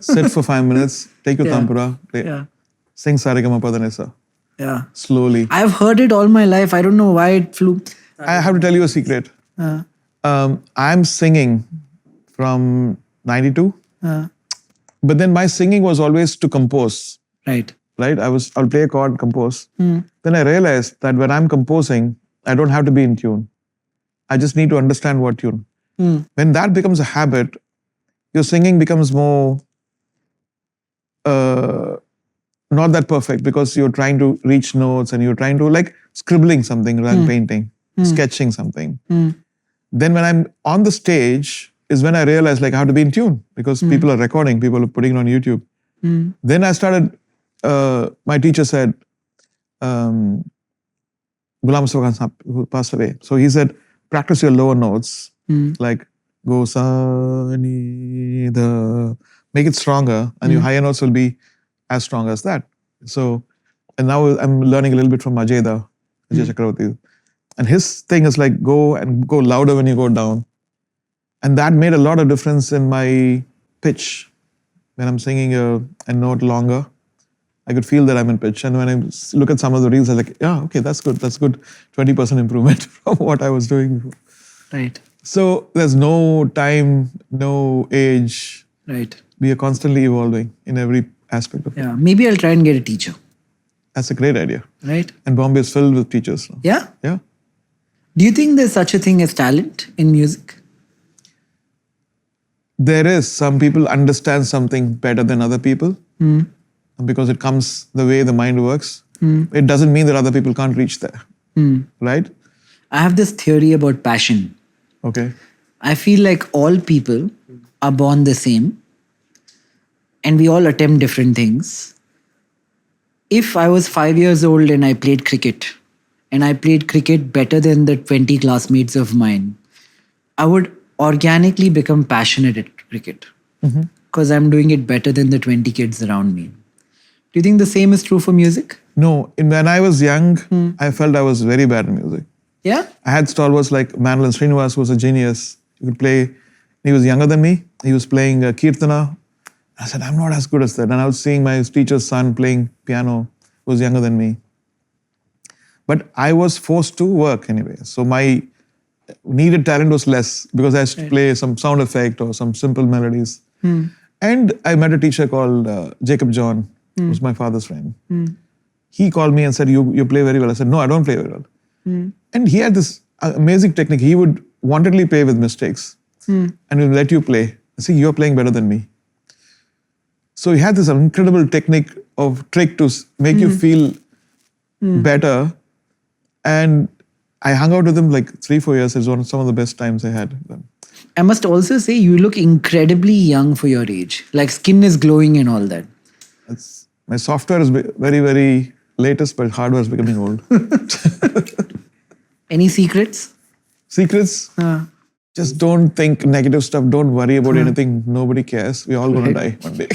Speaker 3: sit for 5 minutes, take your tampura, play.
Speaker 4: Yeah.
Speaker 3: Sing Saregama Padanesa.
Speaker 4: Yeah.
Speaker 3: Slowly.
Speaker 4: I've heard it all my life. I don't know why it flew.
Speaker 3: I have to tell you a secret. I'm singing from 92. But then my singing was always to compose.
Speaker 4: Right.
Speaker 3: Right? I'll play a chord, compose. Then I realized that when I'm composing, I don't have to be in tune. I just need to understand what tune. When that becomes a habit, your singing becomes more not that perfect, because you're trying to reach notes and you're trying to like scribbling something rather than painting, sketching something. Then when I'm on the stage is when I realized like I have to be in tune, because people are recording, people are putting it on YouTube. Then I started, my teacher said, Ghulam Mustafa Khan Sahab, who passed away. So he said, practice your lower notes, like go sa, ni, da, make it stronger, and your higher notes will be as strong as that. So, and now I'm learning a little bit from Ajay Chakravarti. And his thing is like go louder when you go down. And that made a lot of difference in my pitch. When I'm singing a note longer, I could feel that I'm in pitch. And when I look at some of the reels, I'm like, yeah, okay, that's good. 20% improvement from what I was doing before.
Speaker 4: Right.
Speaker 3: So there's no time, no age.
Speaker 4: Right.
Speaker 3: We are constantly evolving in every aspect of it.
Speaker 4: Yeah. Maybe I'll try and get a teacher.
Speaker 3: That's a great idea.
Speaker 4: Right.
Speaker 3: And Bombay is filled with teachers now.
Speaker 4: Yeah.
Speaker 3: Yeah.
Speaker 4: Do you think there's such a thing as talent in music?
Speaker 3: There is. Some people understand something better than other people because it comes the way the mind works. It doesn't mean that other people can't reach there. Right?
Speaker 4: I have this theory about passion.
Speaker 3: Okay.
Speaker 4: I feel like all people are born the same and we all attempt different things. If I was 5 years old and I played cricket, and I played cricket better than the 20 classmates of mine, I would organically become passionate at cricket because I'm doing it better than the 20 kids around me. Do you think the same is true for music?
Speaker 3: No. When I was young, I felt I was very bad in music.
Speaker 4: Yeah?
Speaker 3: I had stalwarts like Mandolin Srinivas, who was a genius. He could play. He was younger than me. He was playing Kirtana. I said, I'm not as good as that. And I was seeing my teacher's son playing piano, who was younger than me. But I was forced to work anyway. So my needed talent was less because I had to play some sound effect or some simple melodies. And I met a teacher called Jacob John, who was my father's friend. He called me and said, you play very well. I said, no, I don't play very well. And he had this amazing technique. He would wantedly play with mistakes and he'll let you play. I say, you're playing better than me. So he had this incredible trick to make you feel better. And I hung out with him like 3-4 years. It was one of some of the best times I had.
Speaker 4: I must also say you look incredibly young for your age. Like skin is glowing and all that.
Speaker 3: My software is very, very latest, but hardware is becoming old.
Speaker 4: Any secrets?
Speaker 3: Secrets? Just don't think negative stuff. Don't worry about anything. Nobody cares. We're all going to die one day.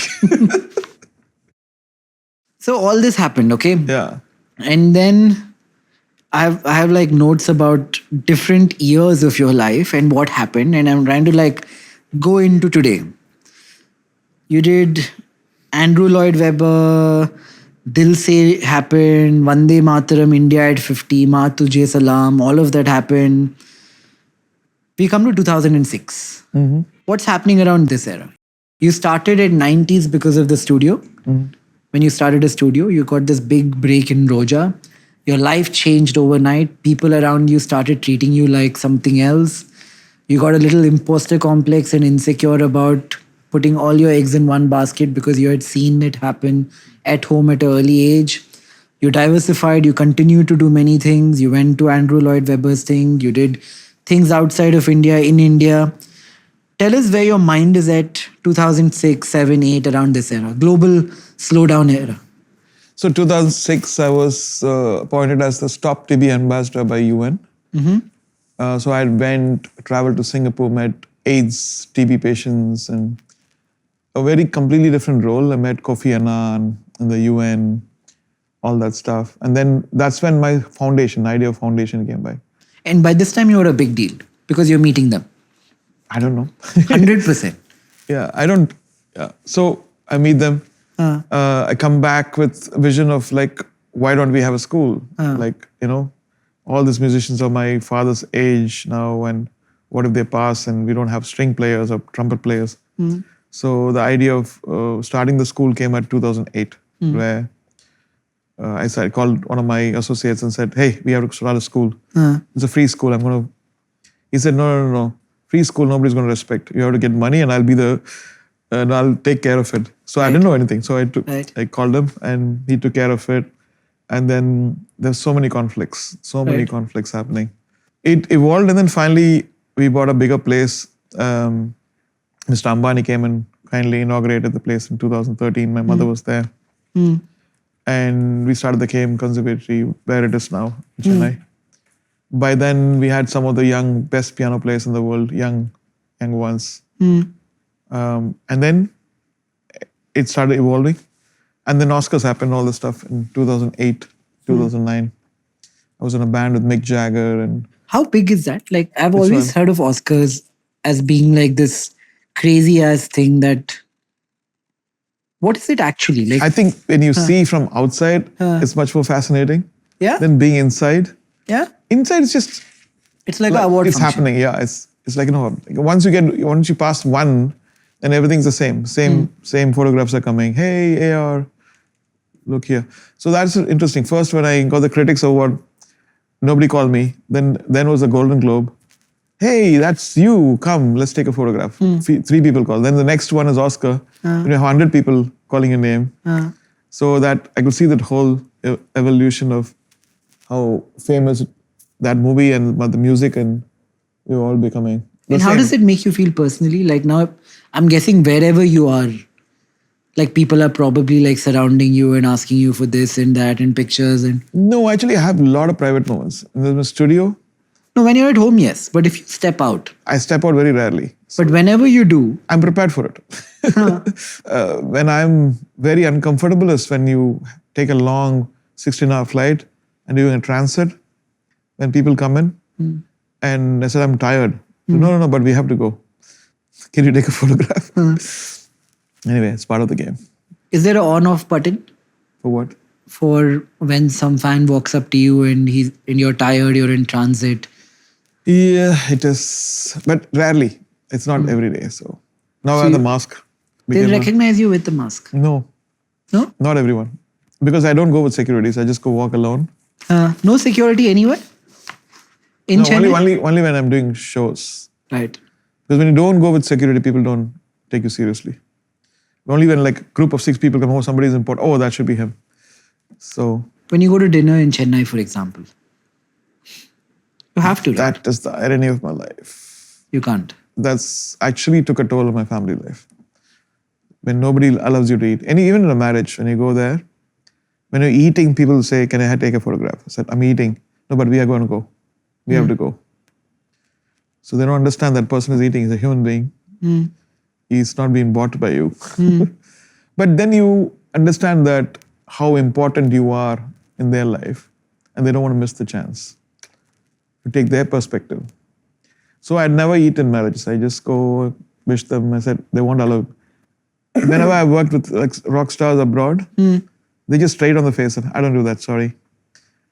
Speaker 4: So all this happened, okay?
Speaker 3: Yeah.
Speaker 4: And then I have like notes about different years of your life and what happened, and I'm trying to like go into today. You did Andrew Lloyd Webber, Dil Se happened, Vande Mataram, India at 50, Maa Tujhe Salam, all of that happened. We come to 2006. What's happening around this era? You started at 90s because of the studio. When you started a studio, you got this big break in Roja. Your life changed overnight. People around you started treating you like something else. You got a little imposter complex and insecure about putting all your eggs in one basket because you had seen it happen at home at an early age. You diversified, you continued to do many things. You went to Andrew Lloyd Webber's thing. You did things outside of India, in India. Tell us where your mind is at 2006, 7, 8, around this era, global slowdown era.
Speaker 3: So 2006, I was appointed as the Stop TB ambassador by UN. So I traveled to Singapore, met AIDS, TB patients, and a very completely different role. I met Kofi Annan and the UN, all that stuff. And then that's when my idea of foundation came by.
Speaker 4: And by this time, you were a big deal because you're meeting them.
Speaker 3: I don't know.
Speaker 4: 100%.
Speaker 3: Yeah, I don't. Yeah. So I meet them. I come back with a vision of like, why don't we have a school? Like, all these musicians are my father's age now, and what if they pass and we don't have string players or trumpet players? So the idea of starting the school came at 2008, where I called one of my associates and said, hey, we have to start a school. It's a free school. He said, no. Free school, nobody's going to respect. You have to get money and I'll take care of it. So I didn't know anything. So I called him and he took care of it. And then there's so many conflicts happening. It evolved and then finally we bought a bigger place. Mr. Ambani came and kindly inaugurated the place in 2013. My mother was there. And we started the KM Conservatory where it is now in Chennai. By then, we had some of the best piano players in the world, young ones. And then it started evolving. And then Oscars happened, all this stuff in 2008, 2009. I was in a band with Mick Jagger. And
Speaker 4: how big is that? Like, I've always heard of Oscars as being like this crazy ass thing that... What is it actually? Like,
Speaker 3: I think when you see from outside, it's much more fascinating than being inside.
Speaker 4: Yeah.
Speaker 3: Inside, it's just...
Speaker 4: It's like an award
Speaker 3: It's
Speaker 4: function.
Speaker 3: happening, yeah. It's like, once you pass one, then everything's the same. Same photographs are coming. Hey, AR, look here. So that's interesting. First, when I got the Critics Award, nobody called me. Then was the Golden Globe. Hey, that's you. Come, let's take a photograph. 3 people called. Then the next one is Oscar. You have 100 people calling your name. So that I could see that whole evolution of how famous that movie and the music and we were all becoming.
Speaker 4: And how does it make you feel personally? Like now, I'm guessing wherever you are, like people are probably like surrounding you and asking you for this and that and pictures and...
Speaker 3: No, actually I have a lot of private moments. In the studio.
Speaker 4: No, when you're at home, yes. But if you step out...
Speaker 3: I step out very rarely.
Speaker 4: But whenever you do...
Speaker 3: I'm prepared for it. When I'm very uncomfortable is when you take a long 16-hour flight and you're in a transit, when people come in and I said, I'm tired. No, but we have to go. Can you take a photograph? Anyway, it's part of the game.
Speaker 4: Is there an on-off button?
Speaker 3: For what?
Speaker 4: For when some fan walks up to you and you're tired, you're in transit.
Speaker 3: Yeah, it is. But rarely. It's not every day. So now I have the mask.
Speaker 4: They recognize you with the mask?
Speaker 3: No.
Speaker 4: No?
Speaker 3: Not everyone. Because I don't go with securities. I just go walk alone.
Speaker 4: No security anywhere? In Chennai?
Speaker 3: Only when I'm doing shows.
Speaker 4: Right.
Speaker 3: Because when you don't go with security, people don't take you seriously. Only when like a group of 6 people come, somebody's important. Oh, that should be him. So...
Speaker 4: When you go to dinner in Chennai, for example, you have to.
Speaker 3: That is the irony of my life.
Speaker 4: You can't.
Speaker 3: That's actually took a toll on my family life. When nobody allows you to eat. And even in a marriage, when you go there, when you're eating, people say, can I take a photograph? I said, I'm eating. No, but we are going to go. We have to go. So they don't understand that person is eating. He's a human being. He's not being bought by you. But then you understand that how important you are in their life and they don't want to miss the chance to take their perspective. So I'd never eat in marriages. I just go wish them. I said, they won't allow. Whenever I worked with like rock stars abroad, they just straight on the face and I don't do that, sorry.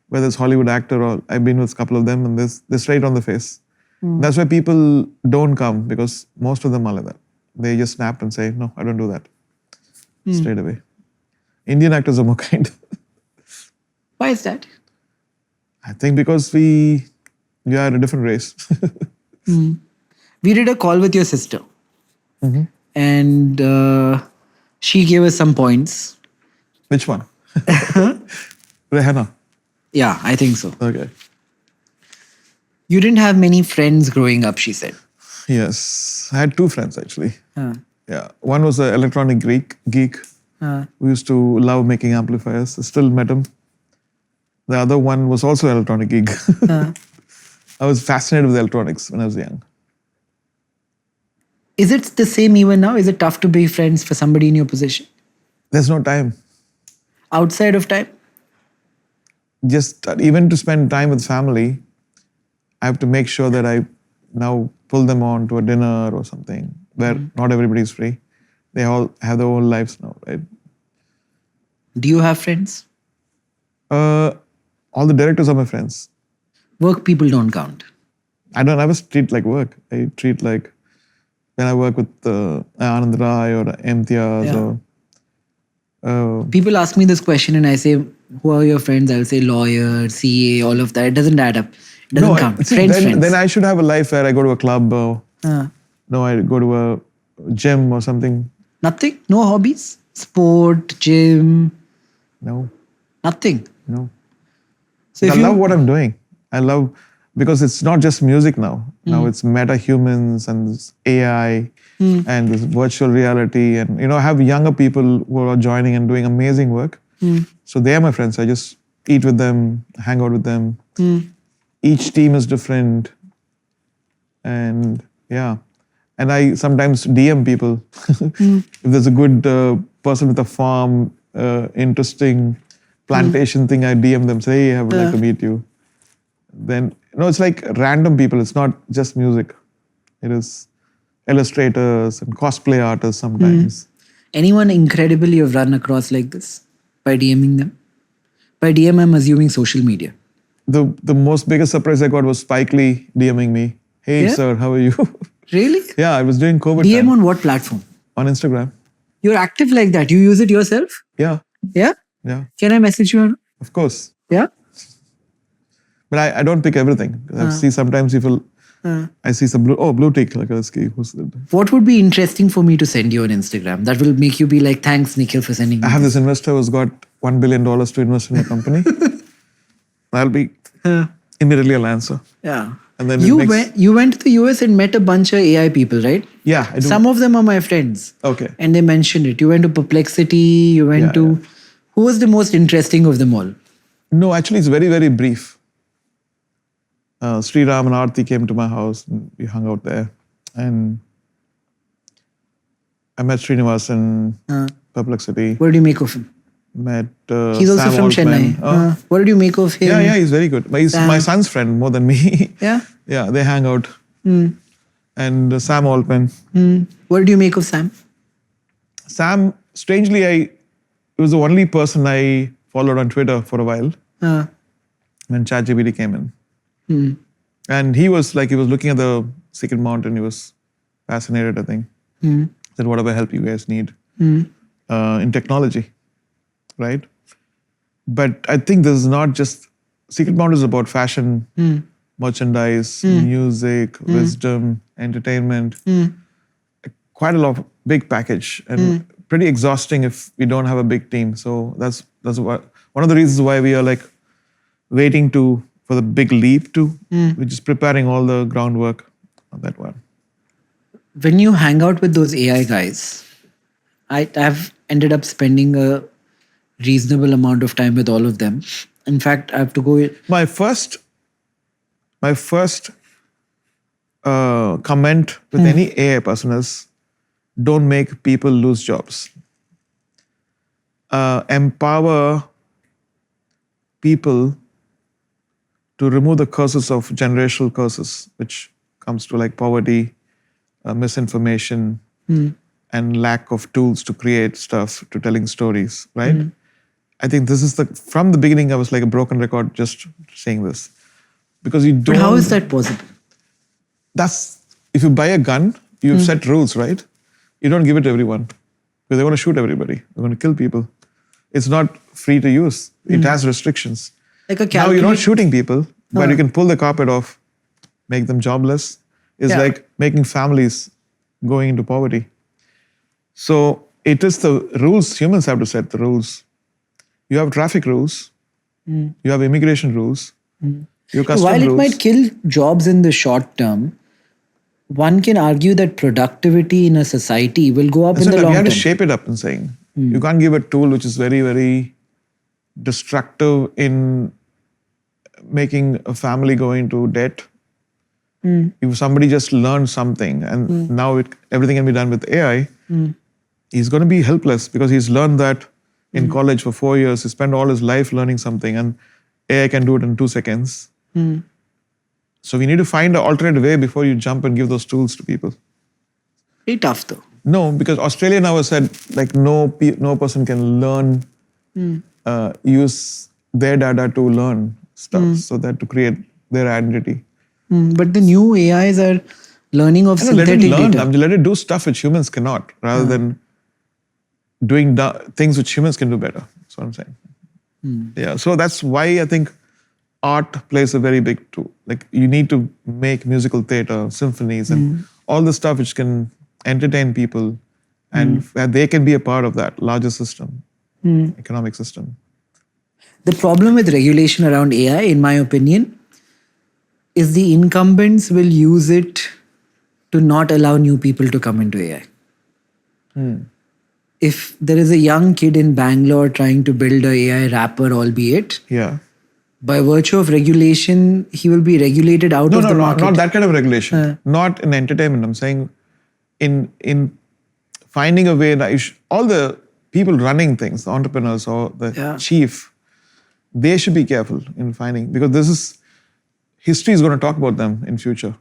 Speaker 3: Whether it's Hollywood actor or I've been with a couple of them and they're straight on the face. That's why people don't come because most of them are like that. they just snapped and say, no, I don't do that. Straight away. Indian actors are more kind.
Speaker 4: Why is that?
Speaker 3: I think because we are a different race.
Speaker 4: We did a call with your sister. And she gave us some points.
Speaker 3: Which one? Rehanna.
Speaker 4: Yeah, I think so.
Speaker 3: Okay.
Speaker 4: You didn't have many friends growing up, she said.
Speaker 3: Yes. I had 2 friends actually.
Speaker 4: Huh.
Speaker 3: Yeah. One was an electronic geek who used to love making amplifiers. I still met him. The other one was also an electronic geek. I was fascinated with electronics when I was young.
Speaker 4: Is it the same even now? Is it tough to be friends for somebody in your position?
Speaker 3: There's no time.
Speaker 4: Outside of time?
Speaker 3: Just even to spend time with family, I have to make sure that I now pull them on to a dinner or something where not everybody's free. They all have their own lives now, right?
Speaker 4: Do you have friends?
Speaker 3: All the directors are my friends.
Speaker 4: Work people don't count.
Speaker 3: I don't ever treat like work. I treat like when I work with Anand Rai or Imtiaz or...
Speaker 4: People ask me this question and I say, who are your friends? I'll say lawyer, CA, all of that. It doesn't add up. It doesn't count. Friends.
Speaker 3: Then I should have a life where I go to a club or I go to a gym or something.
Speaker 4: Nothing? No hobbies? Sport, gym?
Speaker 3: No.
Speaker 4: Nothing?
Speaker 3: No.
Speaker 4: So
Speaker 3: I love what I'm doing. I love, because it's not just music now. Now it's meta humans and this AI and this virtual reality. And, I have younger people who are joining and doing amazing work. So they are my friends. I just eat with them, hang out with them. Each team is different. And and I sometimes DM people. If there's a good person with a farm, interesting plantation thing, I DM them, say, hey, I would like to meet you. Then, it's like random people. It's not just music. It is illustrators and cosplay artists sometimes.
Speaker 4: Anyone incredible you've run across like this by DMing them? By DM, I'm assuming social media.
Speaker 3: The most biggest surprise I got was Spike Lee DMing me. Hey, sir, how are you?
Speaker 4: Really?
Speaker 3: Yeah, I was doing COVID
Speaker 4: DM
Speaker 3: time.
Speaker 4: on what platform?
Speaker 3: On Instagram.
Speaker 4: You're active like that. You use it yourself?
Speaker 3: Yeah.
Speaker 4: Yeah?
Speaker 3: Yeah.
Speaker 4: Can I message you?
Speaker 3: Of course.
Speaker 4: Yeah?
Speaker 3: But I don't pick everything. I see sometimes people, I see some blue tick. Like, let's see, who's that?
Speaker 4: What would be interesting for me to send you on Instagram? That will make you be like, thanks, Nikhil, for sending me.
Speaker 3: I have this investor who's got $1 billion to invest in a company. I'll be immediately I'll answer.
Speaker 4: Yeah.
Speaker 3: And then
Speaker 4: you went to the US and met a bunch of AI people, right?
Speaker 3: Yeah, I do.
Speaker 4: Some of them are my friends.
Speaker 3: Okay.
Speaker 4: And they mentioned it. You went to Perplexity, you went to...
Speaker 3: Yeah.
Speaker 4: Who was the most interesting of them all?
Speaker 3: No, actually, it's very, very brief. Sri Ram and Aarti came to my house and we hung out there. And I met Srinivas in Perplexity.
Speaker 4: What did you make of him?
Speaker 3: Met
Speaker 4: He's also
Speaker 3: Sam
Speaker 4: from
Speaker 3: Altman.
Speaker 4: Chennai. What did you make of him?
Speaker 3: Yeah, he's very good. But he's my son's friend more than me.
Speaker 4: Yeah?
Speaker 3: Yeah, they hang out. And Sam Altman.
Speaker 4: What did you make of Sam?
Speaker 3: Sam, strangely, he was the only person I followed on Twitter for a while when ChatGPT came in. And he was looking at the secret mountain. He was fascinated, I think. Said, whatever help you guys need in technology, right? But I think this is not just, Secret Mountain is about fashion, merchandise, music, wisdom, entertainment. Quite a lot of big package and pretty exhausting if we don't have a big team. So that's one of the reasons why we are waiting for the big leap we're just preparing all the groundwork on that one.
Speaker 4: When you hang out with those AI guys, I've ended up spending a reasonable amount of time with all of them. In fact, I have to go...
Speaker 3: My first comment with any AI person is, don't make people lose jobs. Empower people to remove the curses of generational curses, which comes to poverty, misinformation, and lack of tools to create stuff, to telling stories, right? I think this is from the beginning, I was like a broken record just saying this. Because you don't...
Speaker 4: But how is that possible?
Speaker 3: If you buy a gun, you've set rules, right? you don't give it to everyone because they're going to shoot everybody. They're going to kill people. It's not free to use. It has restrictions.
Speaker 4: Like a
Speaker 3: Now you're not
Speaker 4: calculate-
Speaker 3: shooting people, but you can pull the carpet off, make them jobless. It's
Speaker 4: Yeah.
Speaker 3: like making families going into poverty. So it is the rules. Humans have to set the rules. You have traffic rules. You have immigration rules. You have custom
Speaker 4: While it
Speaker 3: rules.
Speaker 4: might kill jobs in the short term, one can argue that productivity in a society will go up
Speaker 3: That's
Speaker 4: in the
Speaker 3: what
Speaker 4: long
Speaker 3: we have
Speaker 4: term.
Speaker 3: to shape it up and saying you can't give a tool which is very, very destructive in making a family go into debt. If somebody just learned something and now everything can be done with AI, he's going to be helpless because he's learned that in college for 4 years. He spent all his life learning something and AI can do it in 2 seconds. So we need to find an alternate way before you jump and give those tools to people.
Speaker 4: Very tough though.
Speaker 3: No, because Australia now has said like no person can learn, use their data to learn stuff, so that to create their identity.
Speaker 4: But the new AIs are learning of
Speaker 3: Let it
Speaker 4: synthetic
Speaker 3: learn.
Speaker 4: data.
Speaker 3: Let it do stuff which humans cannot, rather than doing things which humans can do better. That's what I'm saying. Yeah. So that's why I think art plays a very big tool. Like you need to make musical theater, symphonies, and all the stuff which can entertain people, and they can be a part of that larger system, economic system.
Speaker 4: The problem with regulation around AI, in my opinion, is the incumbents will use it to not allow new people to come into AI. If there is a young kid in Bangalore trying to build a AI rapper, albeit,
Speaker 3: Yeah.
Speaker 4: by virtue of regulation, he will be regulated out
Speaker 3: No,
Speaker 4: of the
Speaker 3: no,
Speaker 4: market.
Speaker 3: not that kind of regulation. Not in entertainment. I'm saying in finding a way that all the people running things, the entrepreneurs or the chief, they should be careful in finding, because history is going to talk about them in future.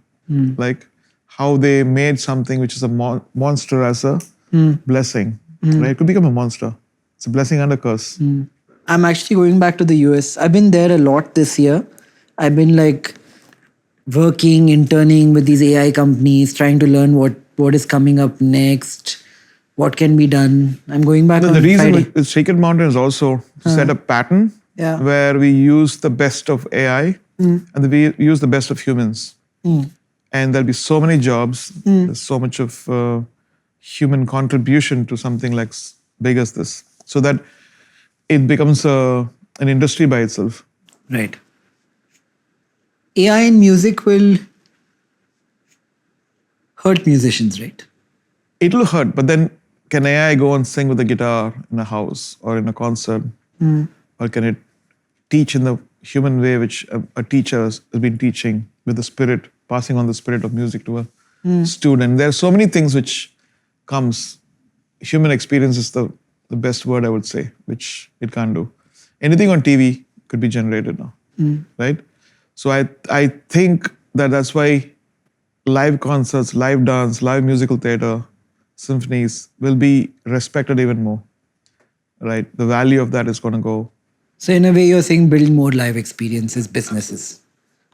Speaker 3: Like how they made something which is a monster as a blessing. Right? It could become a monster. It's a blessing and a curse.
Speaker 4: I'm actually going back to the US. I've been there a lot this year. I've been like working, interning with these AI companies, trying to learn what is coming up next, what can be done. I'm going back on
Speaker 3: The reason
Speaker 4: Friday.
Speaker 3: with Secret Mountain is also to set a pattern where we use the best of AI and we use the best of humans. And there'll be so many jobs, there's so much of human contribution to something like big as this, so that it becomes an industry by itself.
Speaker 4: Right. AI in music will hurt musicians, right?
Speaker 3: It will hurt, but then can AI go and sing with a guitar in a house or in a concert? Or can it teach in the human way which a teacher has been teaching, with the spirit, passing on the spirit of music to a student? There are so many things which comes. Human experience is the best word, I would say, which it can't do. Anything on TV could be generated now, right? So I think that's why live concerts, live dance, live musical theater, symphonies will be respected even more, right? The value of that is going to go.
Speaker 4: So in a way, you're saying build more live experiences, businesses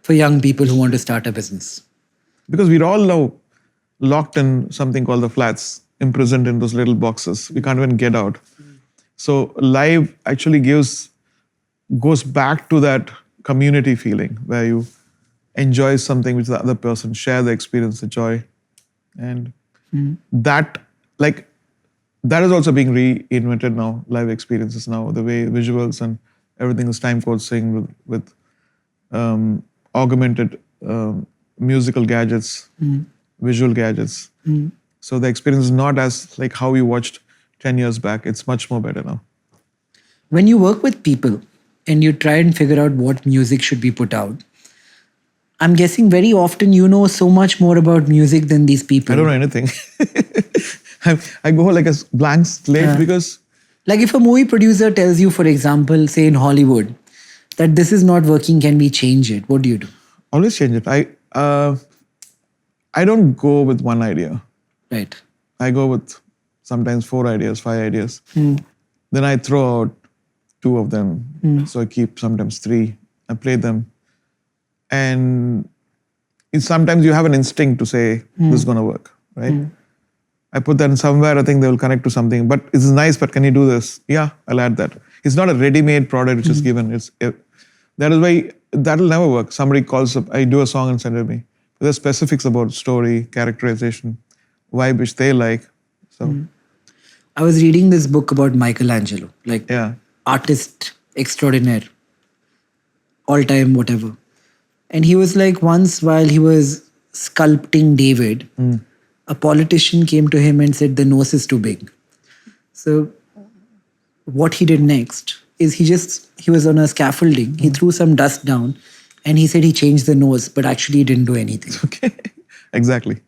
Speaker 4: for young people who want to start a business.
Speaker 3: Because we're all now locked in something called the flats, imprisoned in those little boxes. We can't even get out. So live actually goes back to that community feeling where you enjoy something with the other person, share the experience, the joy. And that is also being reinvented now, live experiences now, the way visuals and everything is time code synced with augmented musical gadgets, visual gadgets. So the experience is not as like how you watched 10 years back. It's much more better now.
Speaker 4: When you work with people and you try and figure out what music should be put out, I'm guessing very often you know so much more about music than these people.
Speaker 3: I don't know anything. I go like a blank slate because...
Speaker 4: Like if a movie producer tells you, for example, say in Hollywood, that this is not working, can we change it? What do you do?
Speaker 3: Always change it. I don't go with one idea.
Speaker 4: Right.
Speaker 3: I go with sometimes 4 ideas, 5 ideas. Then I throw out 2 of them. So I keep sometimes 3. I play them. And sometimes you have an instinct to say, this is going to work, right? I put that in somewhere, I think they will connect to something. But it's nice, but can you do this? Yeah, I'll add that. It's not a ready-made product which is given. That is why that will never work. Somebody calls up, I do a song and send it to me. There's specifics about story, characterization, vibe which they like. So
Speaker 4: I was reading this book about Michelangelo, like
Speaker 3: yeah.
Speaker 4: artist extraordinaire, all time, whatever. And he was like, once while he was sculpting David, a politician came to him and said, the nose is too big. So what he did next is he was on a scaffolding, he threw some dust down and he said he changed the nose, but actually he didn't do anything.
Speaker 3: Okay. Exactly.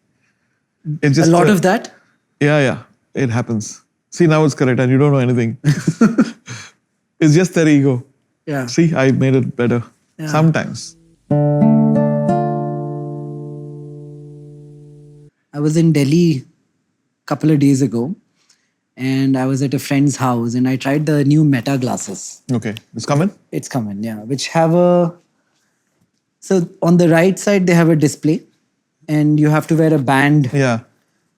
Speaker 3: It's just
Speaker 4: a lot of that.
Speaker 3: Yeah. It happens. See, now it's correct and you don't know anything. It's just their ego.
Speaker 4: Yeah.
Speaker 3: See, I made it better.
Speaker 4: Yeah.
Speaker 3: Sometimes.
Speaker 4: I was in Delhi a couple of days ago and I was at a friend's house and I tried the new Meta glasses.
Speaker 3: Okay. It's coming?
Speaker 4: It's coming, yeah. Which have so on the right side, they have a display and you have to wear a band.
Speaker 3: Yeah.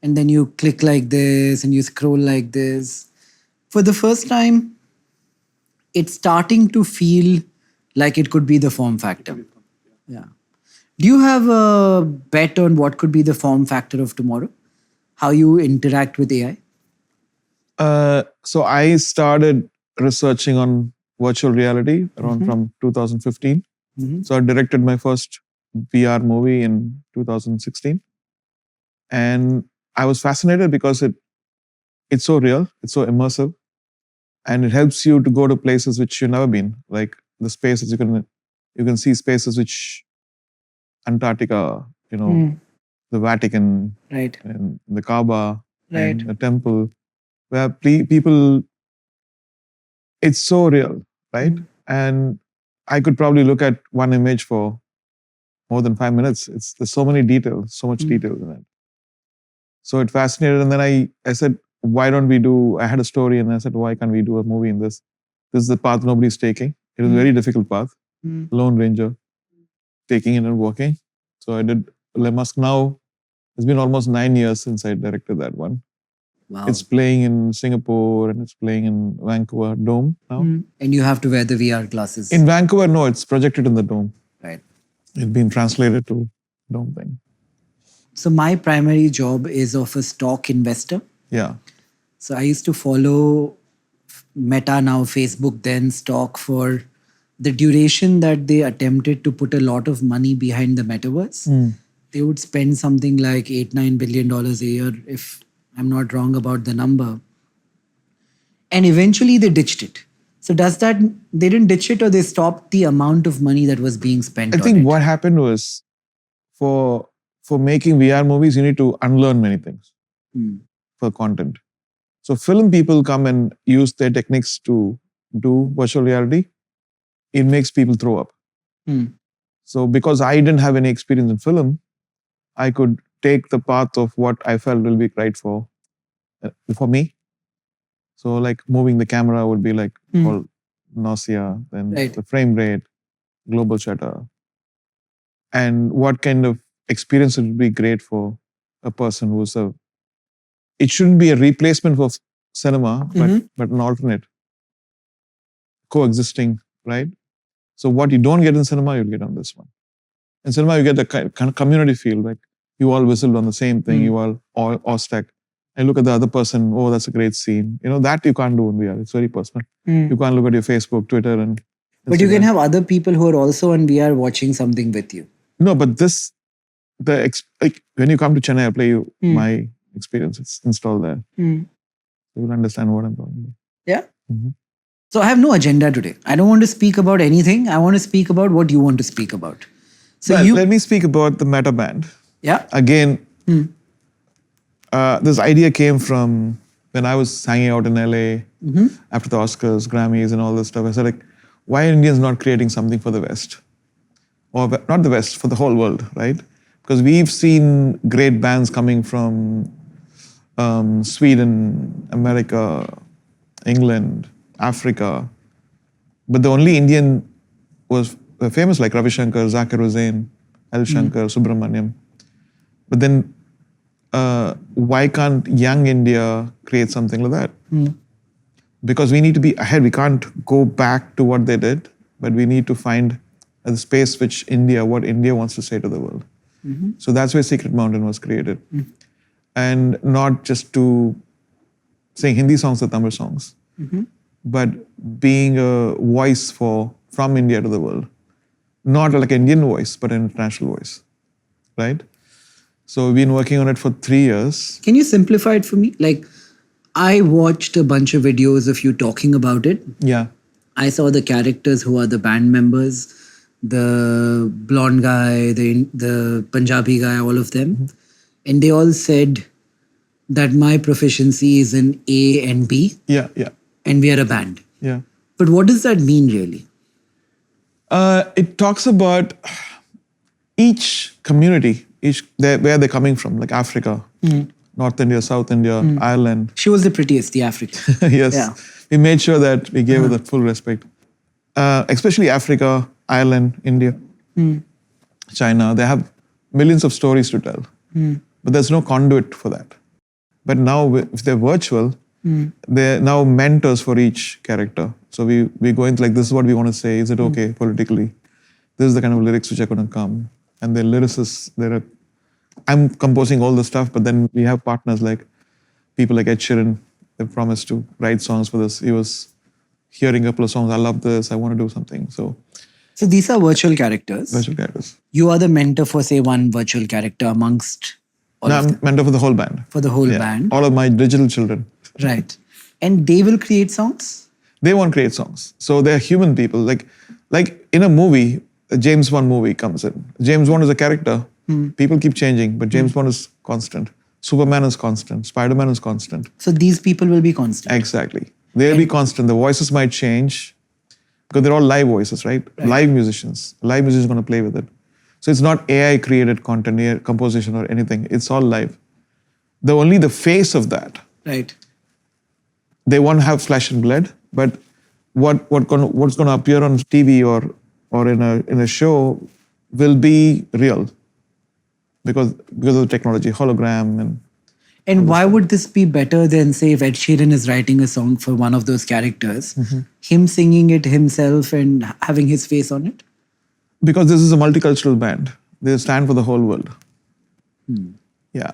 Speaker 4: And then you click like this and you scroll like this. For the first time, it's starting to feel like it could be the form factor. Yeah. Do you have a bet on what could be the form factor of tomorrow? How you interact with AI?
Speaker 3: So I started researching on virtual reality around from 2015. So I directed my first VR movie in 2016. And I was fascinated because it's so real, it's so immersive, and it helps you to go to places which you've never been, like the spaces you can see spaces which Antarctica, the Vatican,
Speaker 4: Right.
Speaker 3: and the Kaaba,
Speaker 4: Right.
Speaker 3: and the temple, where people, it's so real, right? And I could probably look at one image for more than 5 minutes. There's so many details, so much detail in it. So it fascinated, and then I said, why don't we do? I had a story, and I said, why can't we do a movie in this? This is the path nobody's taking. It was a very difficult path. Lone Ranger, taking it and working. So I did Le Masque. Now it's been almost 9 years since I directed that one.
Speaker 4: Wow.
Speaker 3: It's playing in Singapore and it's playing in Vancouver Dome now.
Speaker 4: And you have to wear the VR glasses.
Speaker 3: In Vancouver, no, it's projected in the Dome.
Speaker 4: Right.
Speaker 3: It's been translated to Dome thing.
Speaker 4: So my primary job is of a stock investor.
Speaker 3: Yeah.
Speaker 4: So I used to follow Meta, now Facebook, then stock for the duration that they attempted to put a lot of money behind the metaverse. They would spend something like $8-9 billion a year, if I'm not wrong about the number. And eventually they ditched it. So does that, they didn't ditch it or they stopped the amount of money that was being spent
Speaker 3: I
Speaker 4: on
Speaker 3: think
Speaker 4: it?
Speaker 3: what happened was for making VR movies, you need to unlearn many things for content. So film people come and use their techniques to do virtual reality. It makes people throw up. So because I didn't have any experience in film, I could take the path of what I felt will be right for me. So like moving the camera would be like called nausea, then the frame rate, global shutter. And what kind of experience would be great for a person who's it shouldn't be a replacement for cinema, but an alternate, coexisting, right? So what you don't get in cinema, you'll get on this one. In cinema, you get the kind of community feel, like you all whistled on the same thing, you all awestruck. And look at the other person, oh, that's a great scene. That you can't do in VR. It's very personal. You can't look at your Facebook, Twitter, and Instagram.
Speaker 4: But you can have other people who are also on VR watching something with you.
Speaker 3: No, but like when you come to Chennai, I'll play you my experience. It's installed there. You'll understand what I'm talking about.
Speaker 4: Yeah. So I have no agenda today. I don't want to speak about anything. I want to speak about what you want to speak about. So
Speaker 3: let me speak about the Meta Band.
Speaker 4: Yeah.
Speaker 3: Again, this idea came from when I was hanging out in LA after the Oscars, Grammys, and all this stuff. I said, like, why are Indians not creating something for the West? Or not the West, for the whole world, right? Because we've seen great bands coming from Sweden, America, England, Africa. But the only Indian was famous, like Ravi Shankar, Zakir Hussain, L. Shankar, Subramaniam. But then why can't young India create something like that? Because we need to be ahead. We can't go back to what they did, but we need to find a space what India wants to say to the world. So that's why Secret Mountain was created. And not just to sing Hindi songs or Tamil songs, but being a voice from India to the world. Not like an Indian voice, but an international voice, right? So we've been working on it for 3 years.
Speaker 4: Can you simplify it for me? Like, I watched a bunch of videos of you talking about it.
Speaker 3: Yeah.
Speaker 4: I saw the characters who are the band members, the blonde guy, the Punjabi guy, all of them. And they all said that my proficiency is in A and B.
Speaker 3: Yeah.
Speaker 4: And we are a band.
Speaker 3: Yeah.
Speaker 4: But what does that mean really?
Speaker 3: It talks about each community, where they're coming from, like Africa, North India, South India, Ireland.
Speaker 4: She was the prettiest, the African.
Speaker 3: Yes.
Speaker 4: Yeah.
Speaker 3: We made sure that we gave her the full respect. Especially Africa, Ireland, India, China. They have millions of stories to tell. But there's no conduit for that. But now, if they're virtual, they're now mentors for each character. So we go into like, this is what we want to say. Is it okay politically? This is the kind of lyrics which are going to come. And the lyricists, I'm composing all the stuff, but then we have partners like people like Ed Sheeran. They promised to write songs for this. He was hearing a couple of songs. I love this. I want to do something. So
Speaker 4: these are virtual characters.
Speaker 3: Virtual characters.
Speaker 4: You are the mentor for, say, one virtual character amongst all of them.
Speaker 3: I'm mentor for the whole band.
Speaker 4: For the whole band.
Speaker 3: All of my digital children.
Speaker 4: Right. And they will create songs?
Speaker 3: They won't create songs. So they're human people. Like in a movie, a James Bond movie comes in. James Bond is a character. People keep changing, but James Bond is constant. Superman is constant. Spider-Man is constant.
Speaker 4: So these people will be constant?
Speaker 3: Exactly. They'll be constant. The voices might change because they're all live voices, right? Live musicians. Live musicians are going to play with it. So it's not AI created content, AI composition or anything. It's all live. Only the face of that.
Speaker 4: Right.
Speaker 3: They won't have flesh and blood, but what's going to appear on TV or in a show will be real because of the technology, hologram
Speaker 4: and why would this be better than, say, if Ed Sheeran is writing a song for one of those characters, him singing it himself and having his face on it?
Speaker 3: Because this is a multicultural band. They stand for the whole world. Yeah.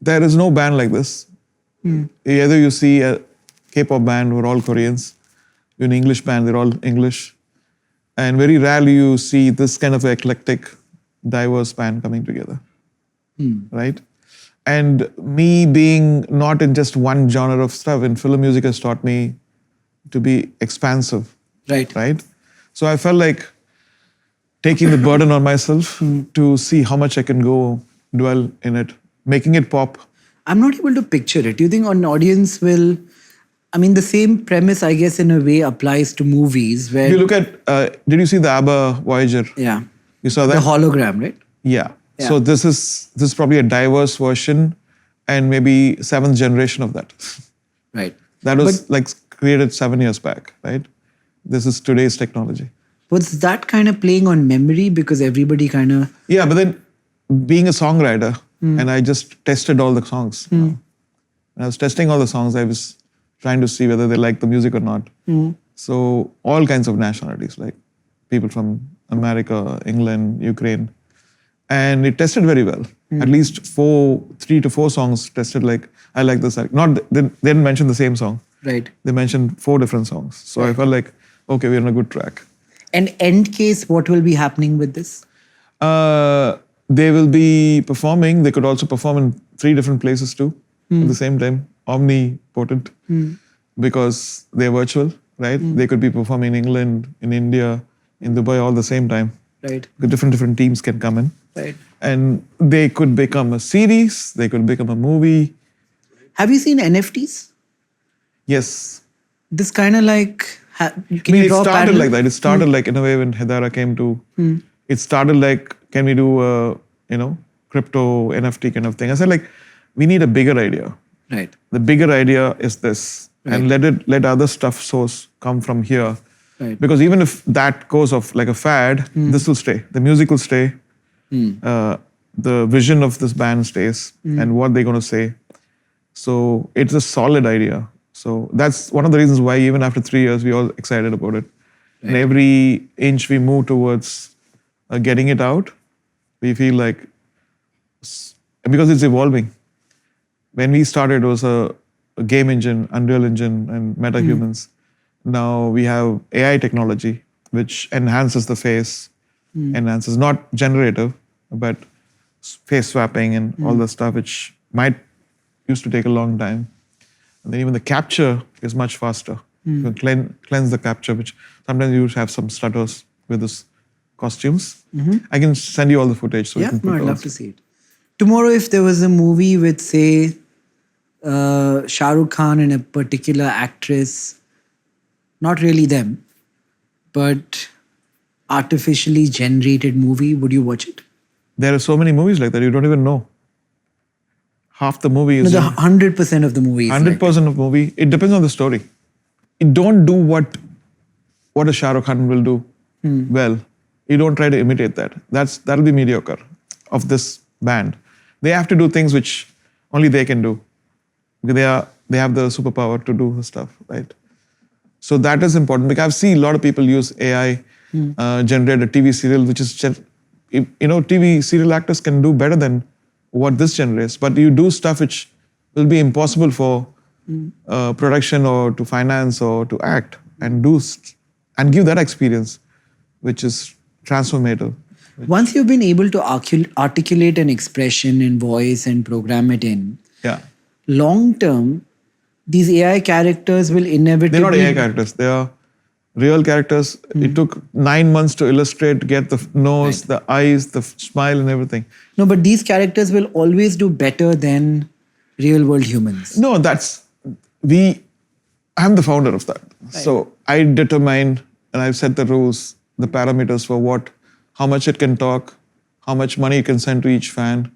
Speaker 3: There is no band like this. Either you see a K-pop band who are all Koreans, an English band, they're all English. And very rarely you see this kind of eclectic, diverse band coming together. Right? And me being not in just one genre of stuff, in film music has taught me to be expansive. Right? So I felt like taking the burden on myself to see how much I can go dwell in it, making it pop.
Speaker 4: I'm not able to picture it. Do you think an audience will... I mean, the same premise, I guess, in a way applies to movies where...
Speaker 3: You look at... did you see the ABBA Voyager?
Speaker 4: Yeah.
Speaker 3: You saw that?
Speaker 4: The hologram, right?
Speaker 3: Yeah. So this is probably a diverse version and maybe 7th generation of that.
Speaker 4: Right.
Speaker 3: That was created 7 years back, right? This is today's technology.
Speaker 4: Was that kind of playing on memory because everybody kind of...
Speaker 3: Yeah, but then being a songwriter, and I just tested all the songs. When I was testing all the songs, I was trying to see whether they like the music or not. So all kinds of nationalities, like people from America, England, Ukraine. And it tested very well. At least 3 to 4 songs tested like, I like this. They didn't mention the same song.
Speaker 4: Right.
Speaker 3: They mentioned 4 different songs. So I felt like, okay, we're on a good track.
Speaker 4: And end case, what will be happening with this?
Speaker 3: They will be performing. They could also perform in 3 different places too at the same time. Omnipotent. Because they're virtual, right? They could be performing in England, in India, in Dubai all the same time.
Speaker 4: Right.
Speaker 3: Different teams can come in.
Speaker 4: Right.
Speaker 3: And they could become a series. They could become a movie.
Speaker 4: Have you seen NFTs?
Speaker 3: Yes.
Speaker 4: This kind of like...
Speaker 3: it started like that. It started like in a way when Hedara came to... It started like, can we do a, crypto NFT kind of thing? I said like, we need a bigger idea.
Speaker 4: Right.
Speaker 3: The bigger idea is this. And let other stuff source come from here.
Speaker 4: Right.
Speaker 3: Because even if that goes off like a fad, this will stay. The music will stay. the vision of this band stays and what they're going to say. So it's a solid idea. So that's one of the reasons why even after 3 years, we're all excited about it. And every inch we move towards getting it out, we feel like, because it's evolving. When we started, it was a game engine, Unreal Engine, and MetaHumans. Now we have AI technology, which enhances the face, enhances not generative, but face swapping and all the stuff, which might used to take a long time. And then even the capture is much faster. You can cleanse the capture, which sometimes you have some stutters with this costumes. I can send you all the footage. So you can put
Speaker 4: I'd
Speaker 3: those.
Speaker 4: love to see it. Tomorrow, if there was a movie with, say, Shah Rukh Khan and a particular actress, not really them, but artificially generated movie, would you watch it?
Speaker 3: There are so many movies like that, you don't even know. Half the movie
Speaker 4: No,
Speaker 3: is
Speaker 4: the 100% of the movie is
Speaker 3: 100% of movie. It depends on the story. You don't do what a Shah Rukh Khan will do well. You don't try to imitate that. That'll be mediocre of this band. They have to do things which only they can do. Because they have the superpower to do the stuff, right? So that is important. Because I've seen a lot of people use AI generate a TV serial, which is TV serial actors can do better than what this generates. But you do stuff which will be impossible for production or to finance or to act and and give that experience, which is transformative.
Speaker 4: Once you've been able to articulate an expression in voice and program it in, long term, these AI characters will inevitably...
Speaker 3: They're not AI characters. They are real characters. It took 9 months to illustrate, get the nose, the eyes, the smile and everything.
Speaker 4: No, but these characters will always do better than real world humans.
Speaker 3: No, I'm the founder of that. Right. So I determine and I've set the rules, the parameters for how much it can talk, how much money you can send to each fan.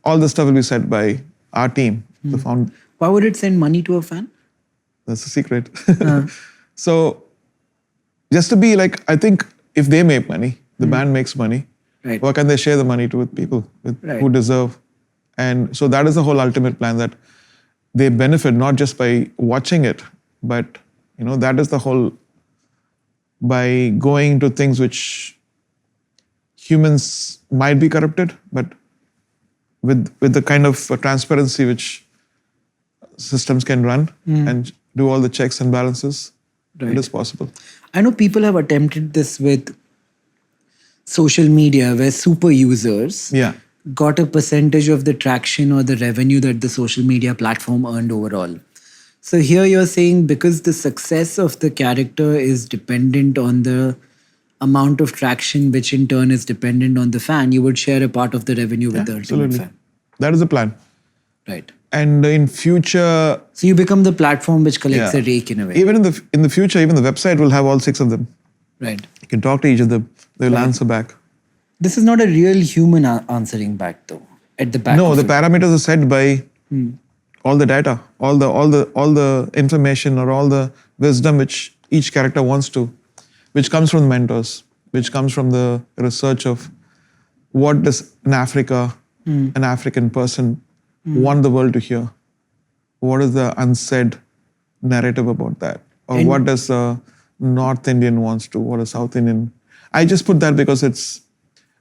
Speaker 3: All the stuff will be set by our team, the founder.
Speaker 4: Why would it send money to a fan?
Speaker 3: That's a secret. So just to be like, I think if they make money, the band makes money, why can't they share the money with people who deserve? And so that is the whole ultimate plan, that they benefit not just by watching it, but that is the whole, by going to things which humans might be corrupted, but with the kind of transparency which systems can run and do all the checks and balances, it is possible.
Speaker 4: I know people have attempted this with social media, where super users got a percentage of the traction or the revenue that the social media platform earned overall. So here you're saying, because the success of the character is dependent on the amount of traction, which in turn is dependent on the fan, you would share a part of the revenue with the ultimate fan.
Speaker 3: That is the plan.
Speaker 4: Right.
Speaker 3: And in future...
Speaker 4: So you become the platform which collects a rake in a way.
Speaker 3: Even in the future, even the website will have all 6 of them.
Speaker 4: Right.
Speaker 3: You can talk to each of them. They will answer back.
Speaker 4: This is not a real human answering back, though. At the back.
Speaker 3: No, the parameters are set by all the data, all the information or all the wisdom which each character wants to, which comes from the mentors, which comes from the research of what does an African person want the world to hear. What is the unsaid narrative about that? Or what does a North Indian wants to, what a South Indian. I just put that because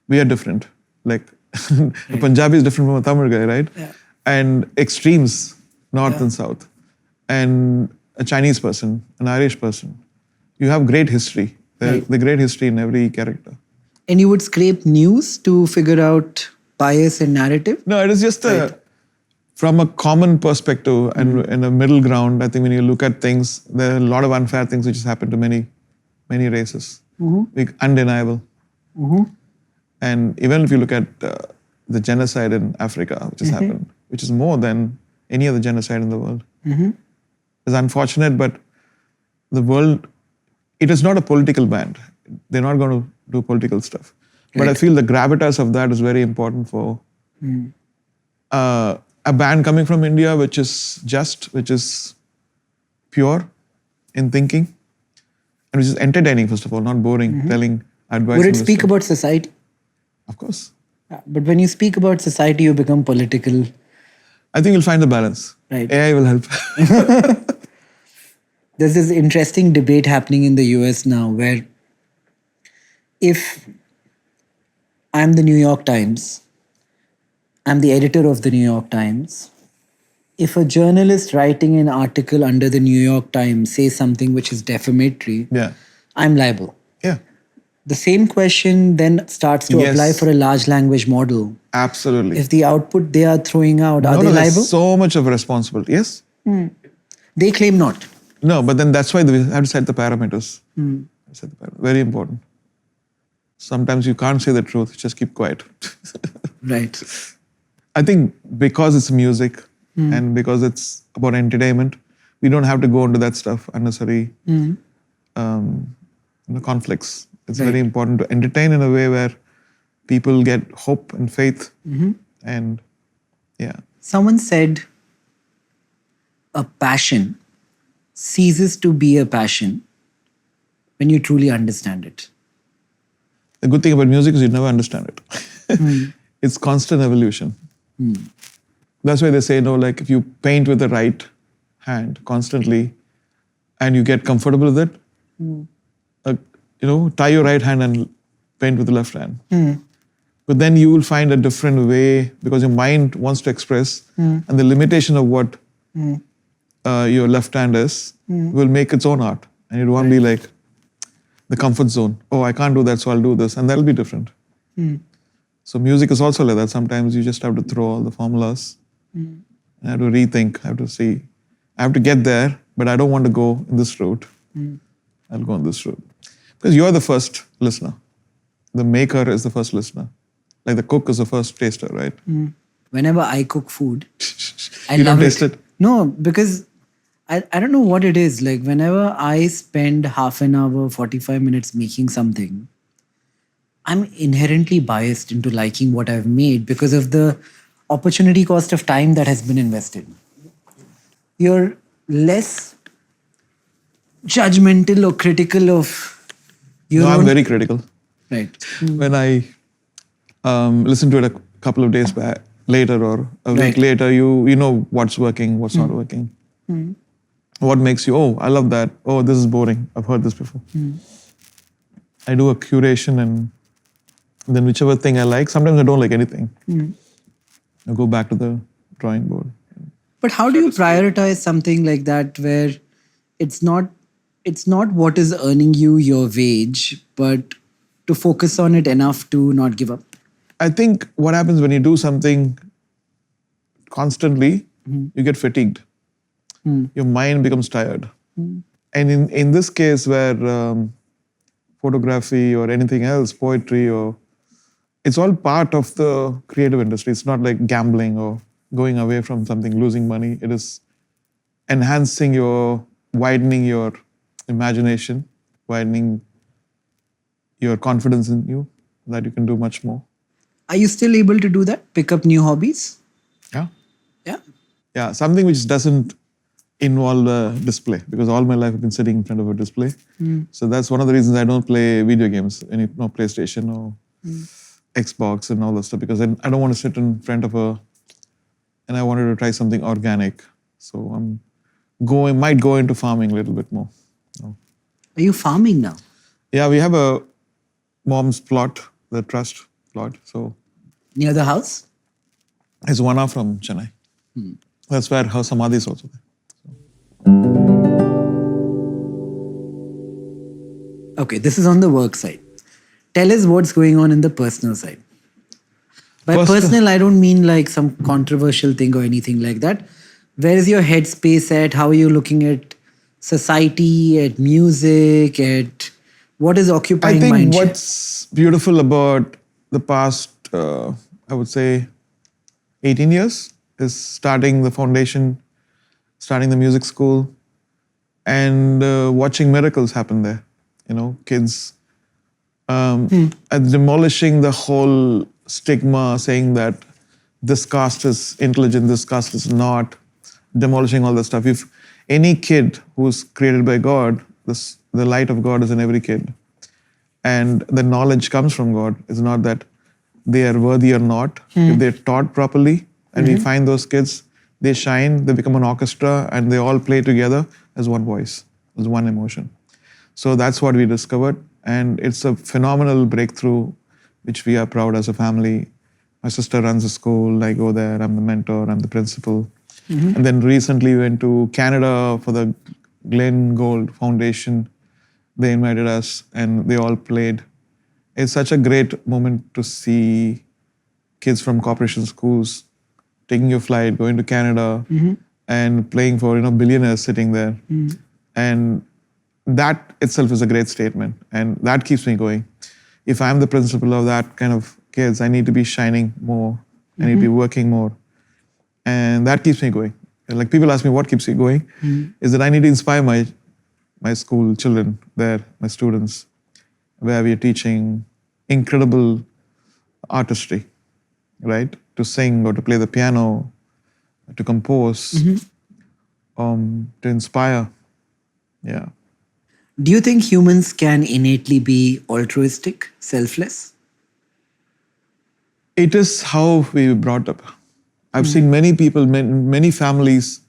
Speaker 3: we are different. Like a Punjabi is different from a Tamil guy, right? Yeah. And extremes, North and South. And a Chinese person, an Irish person. You have great history. The great history in every character. And
Speaker 4: you would scrape news to figure out bias and narrative?
Speaker 3: No, it is just from a common perspective and in a middle ground. I think when you look at things, there are a lot of unfair things which has happened to many races. Undeniable. And even if you look at the genocide in Africa, which has happened, which is more than any other genocide in the world. It's unfortunate, but the world, it is not a political band. They're not going to do political stuff. But I feel the gravitas of that is very important for a band coming from India, which is just, which is pure in thinking, and which is entertaining, first of all, not boring, telling advice.
Speaker 4: Would it speak about society?
Speaker 3: Of course.
Speaker 4: But when you speak about society, you become political.
Speaker 3: I think you'll find the balance.
Speaker 4: Right.
Speaker 3: AI will help.
Speaker 4: There's this interesting debate happening in the US now where if I'm the New York Times, I'm the editor of the New York Times. If a journalist writing an article under the New York Times says something which is defamatory,
Speaker 3: Yeah.
Speaker 4: I'm liable.
Speaker 3: Yeah.
Speaker 4: The same question then starts to
Speaker 3: Yes.
Speaker 4: apply for a large language model.
Speaker 3: Absolutely.
Speaker 4: If the output they are throwing out, are they
Speaker 3: there's
Speaker 4: liable?
Speaker 3: so much of a responsibility. Yes.
Speaker 4: They claim not.
Speaker 3: No, but then that's why we have to set the parameters. Very important. Sometimes you can't say the truth, just keep quiet.
Speaker 4: Right.
Speaker 3: I think because it's music and because it's about entertainment, we don't have to go into that stuff, unnecessary conflicts. It's very important to entertain in a way where people get hope and faith. And yeah.
Speaker 4: Someone said a passion ceases to be a passion when you truly understand it.
Speaker 3: The good thing about music is you never understand it. It's constant evolution. That's why they say, like if you paint with the right hand constantly and you get comfortable with it, tie your right hand and paint with the left hand. But then you will find a different way because your mind wants to express and the limitation of what your left hand is will make its own art. And it won't be like the comfort zone. Oh, I can't do that, so I'll do this. And that'll be different. So music is also like that. Sometimes you just have to throw all the formulas. I have to rethink. I have to see. I have to get there, but I don't want to go in this route. I'll go on this route. Because you're the first listener. The maker is the first listener. Like the cook is the first taster, right?
Speaker 4: Whenever I cook food, I
Speaker 3: You don't
Speaker 4: love
Speaker 3: taste it?
Speaker 4: No, because I don't know what it is. Like whenever I spend half an hour, 45 minutes making something, I'm inherently biased into liking what I've made because of the opportunity cost of time that has been invested. You're less judgmental or critical of your
Speaker 3: No,
Speaker 4: own...
Speaker 3: I'm very critical.
Speaker 4: Right.
Speaker 3: When I listen to it a couple of days back, later or a week
Speaker 4: Right.
Speaker 3: later, you know what's working, what's not working. What makes you, oh, I love that. Oh, this is boring. I've heard this before. I do a curation and then whichever thing I like, sometimes I don't like anything. I go back to the drawing board.
Speaker 4: But how do you prioritize something like that where it's not what is earning you your wage, but to focus on it enough to not give up?
Speaker 3: I think what happens when you do something constantly, you get fatigued. Your mind becomes tired. And in this case where photography or anything else, poetry, or it's all part of the creative industry. It's not like gambling or going away from something, losing money. It is enhancing widening your imagination, widening your confidence in you, that you can do much more.
Speaker 4: Are you still able to do that? Pick up new hobbies?
Speaker 3: Yeah.
Speaker 4: Yeah.
Speaker 3: Yeah, something which doesn't involve a display, because all my life I've been sitting in front of a display. So that's one of the reasons I don't play video games, no PlayStation or Xbox and all that stuff, because I don't want to sit in front of and I wanted to try something organic. So might go into farming a little bit more.
Speaker 4: Are you farming now?
Speaker 3: Yeah, we have a mom's plot, the trust plot. So
Speaker 4: Near the house?
Speaker 3: it's 1 hour from Chennai. That's where her samadhi is also there.
Speaker 4: Okay, this is on the work side. Tell us what's going on in the personal side. By personal, I don't mean like some controversial thing or anything like that. Where is your headspace at? How are you looking at society, at music, at what is occupying
Speaker 3: I think
Speaker 4: mind share?
Speaker 3: what's beautiful about the past, I would say, 18 years is starting the foundation, starting the music school, and watching miracles happen there. Kids and demolishing the whole stigma, saying that this caste is intelligent, this caste is not, demolishing all that stuff. If any kid who's created by God, the light of God is in every kid. And the knowledge comes from God. It's not that they are worthy or not. If they're taught properly, and we find those kids, they shine, they become an orchestra, and they all play together as one voice, as one emotion. So that's what we discovered, and it's a phenomenal breakthrough, which we are proud as a family. My sister runs a school, I go there, I'm the mentor, I'm the principal. And then recently we went to Canada for the Glen Gold Foundation. They invited us and they all played. It's such a great moment to see kids from corporation schools taking your flight, going to Canada and playing for billionaires sitting there. And that itself is a great statement, and that keeps me going. If I'm the principal of that kind of kids, I need to be shining more. I need to be working more. And that keeps me going. Like people ask me what keeps me going, is that I need to inspire my school children there, my students, where we are teaching incredible artistry, right? To sing or to play the piano, to compose, to inspire. Yeah.
Speaker 4: Do you think humans can innately be altruistic, selfless?
Speaker 3: It is how we were brought up. I've seen many people, many families,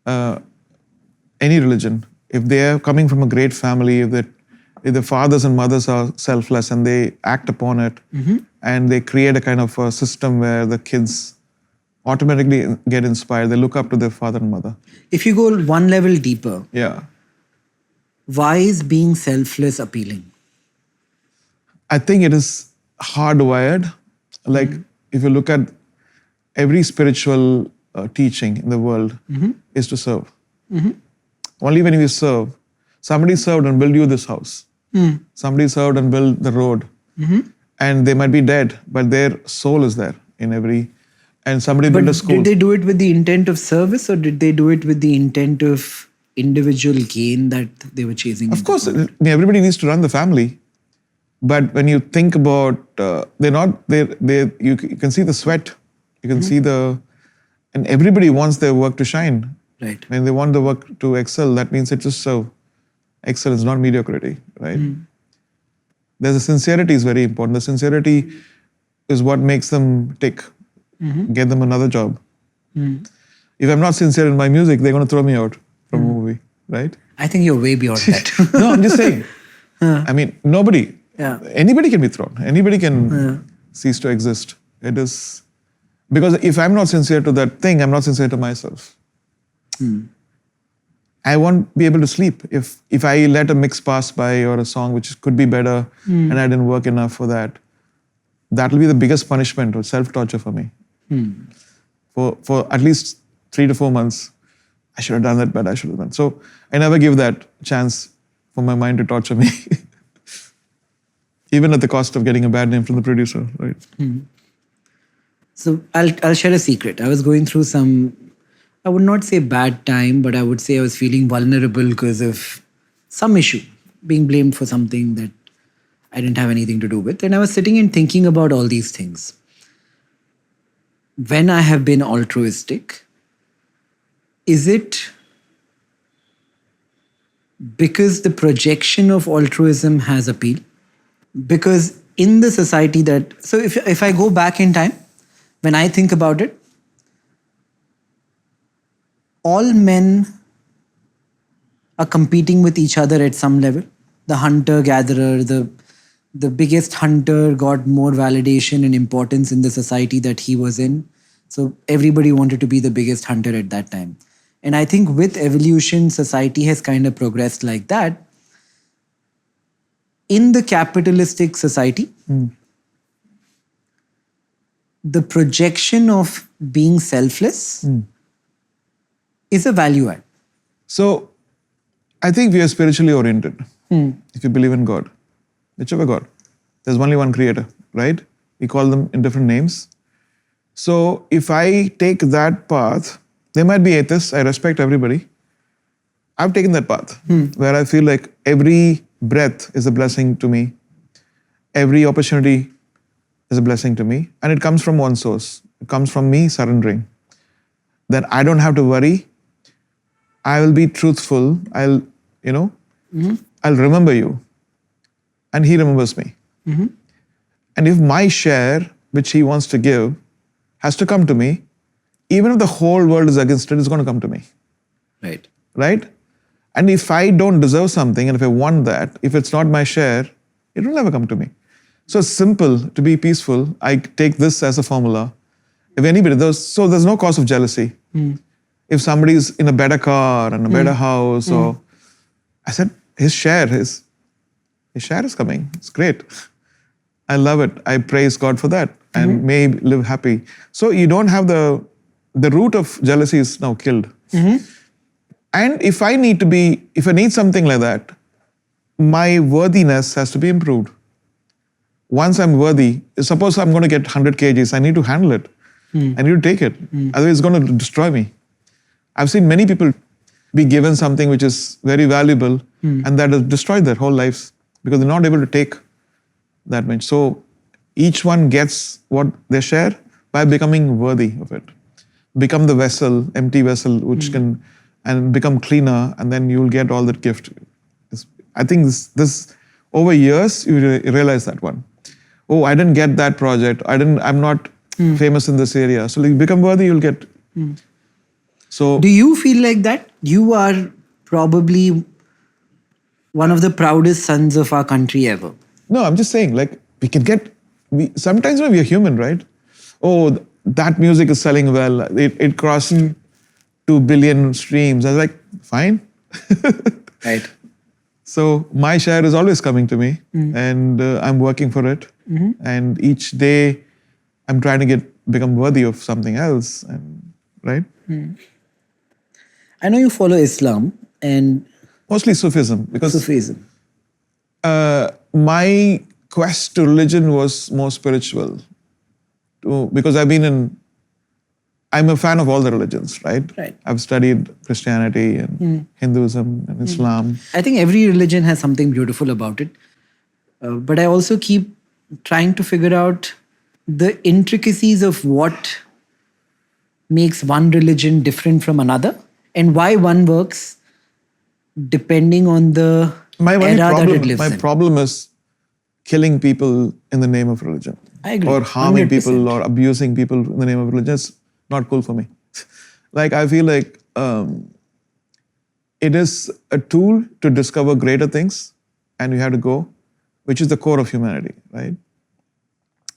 Speaker 3: any religion, if they are coming from a great family, if the fathers and mothers are selfless and they act upon it, and they create a kind of a system where the kids automatically get inspired, they look up to their father and mother.
Speaker 4: If you go one level deeper,
Speaker 3: Yeah.
Speaker 4: why is being selfless appealing?
Speaker 3: I think it is hardwired. Like if you look at every spiritual teaching in the world is to serve. Only when you serve, somebody served and built you this house. Somebody served and built the road. And they might be dead, but their soul is there in every, and somebody built a school.
Speaker 4: Did they do it with the intent of service, or did they do it with the intent of individual gain that they were chasing?
Speaker 3: Of course, everybody needs to run the family. But when you think about, you can see the sweat, you can see and everybody wants their work to shine.
Speaker 4: Right.
Speaker 3: When they want the work to excel, that means it to serve. Excellence, not mediocrity, right? There's a sincerity is very important. The sincerity is what makes them tick, get them another job. If I'm not sincere in my music, they're going to throw me out from a movie, right?
Speaker 4: I think you're way beyond that.
Speaker 3: No, I'm just saying. I mean, anybody can be thrown. Anybody can cease to exist. It is, because if I'm not sincere to that thing, I'm not sincere to myself. I won't be able to sleep if I let a mix pass by or a song which could be better and I didn't work enough for that. That will be the biggest punishment or self-torture for me. For at least 3 to 4 months, I should have done that better, I should have done. So I never give that chance for my mind to torture me. Even at the cost of getting a bad name from the producer, right?
Speaker 4: So I'll share a secret. I was going through some, I would not say bad time, but I would say I was feeling vulnerable because of some issue, being blamed for something that I didn't have anything to do with. And I was sitting and thinking about all these things. When I have been altruistic, is it because the projection of altruism has appeal? Because in the society so if I go back in time, when I think about it, all men are competing with each other at some level. The hunter-gatherer, the biggest hunter got more validation and importance in the society that he was in. So everybody wanted to be the biggest hunter at that time. And I think with evolution, society has kind of progressed like that. In the capitalistic society, the projection of being selfless is a value add.
Speaker 3: So I think we are spiritually oriented. If you believe in God, whichever God, there's only one creator, right? We call them in different names. So if I take that path, there might be atheists, I respect everybody. I've taken that path where I feel like every breath is a blessing to me. Every opportunity is a blessing to me. And it comes from one source. It comes from me surrendering. That I don't have to worry. I will be truthful. I'll remember you. And he remembers me. And if my share which he wants to give has to come to me. Even if the whole world is against it, it's going to come to me.
Speaker 4: Right.
Speaker 3: Right? And if I don't deserve something, and if I want that, if it's not my share, it will never come to me. So it's simple to be peaceful. I take this as a formula. If anybody, there's no cause of jealousy. If somebody's in a better car and a better house, or I said, his share is coming. It's great. I love it. I praise God for that and may live happy. So you don't have the root of jealousy is now killed. And if I need something like that, my worthiness has to be improved. Once I'm worthy, suppose I'm going to get 100 kgs, I need to handle it. I need to take it. Otherwise, it's going to destroy me. I've seen many people be given something which is very valuable and that has destroyed their whole lives because they're not able to take that much. So each one gets what they share by becoming worthy of it. Become the vessel, empty vessel, which can, and become cleaner, and then you'll get all that gift. I think this over years, you realize that one. Oh, I didn't get that project. I'm not famous in this area. So you become worthy, you'll get. So
Speaker 4: do you feel like that? You are probably one of the proudest sons of our country ever.
Speaker 3: No, I'm just saying, like, sometimes we're human, right? Oh, that music is selling well. It crossed 2 billion streams. I was like, fine.
Speaker 4: Right.
Speaker 3: So my share is always coming to me and I'm working for it. And each day I'm trying to become worthy of something else. And right?
Speaker 4: I know you follow Islam and
Speaker 3: mostly Sufism. Because
Speaker 4: Sufism.
Speaker 3: My quest to religion was more spiritual. Because I'm a fan of all the religions, right?
Speaker 4: Right.
Speaker 3: I've studied Christianity and Hinduism and Islam.
Speaker 4: I think every religion has something beautiful about it. But I also keep trying to figure out the intricacies of what makes one religion different from another and why one works depending on the era that it lives in.
Speaker 3: My problem is killing people in the name of religion.
Speaker 4: I agree.
Speaker 3: Or harming
Speaker 4: 100%.
Speaker 3: people or abusing people in the name of religion. It's not cool for me. Like, I feel like it is a tool to discover greater things and you have to go, which is the core of humanity, right?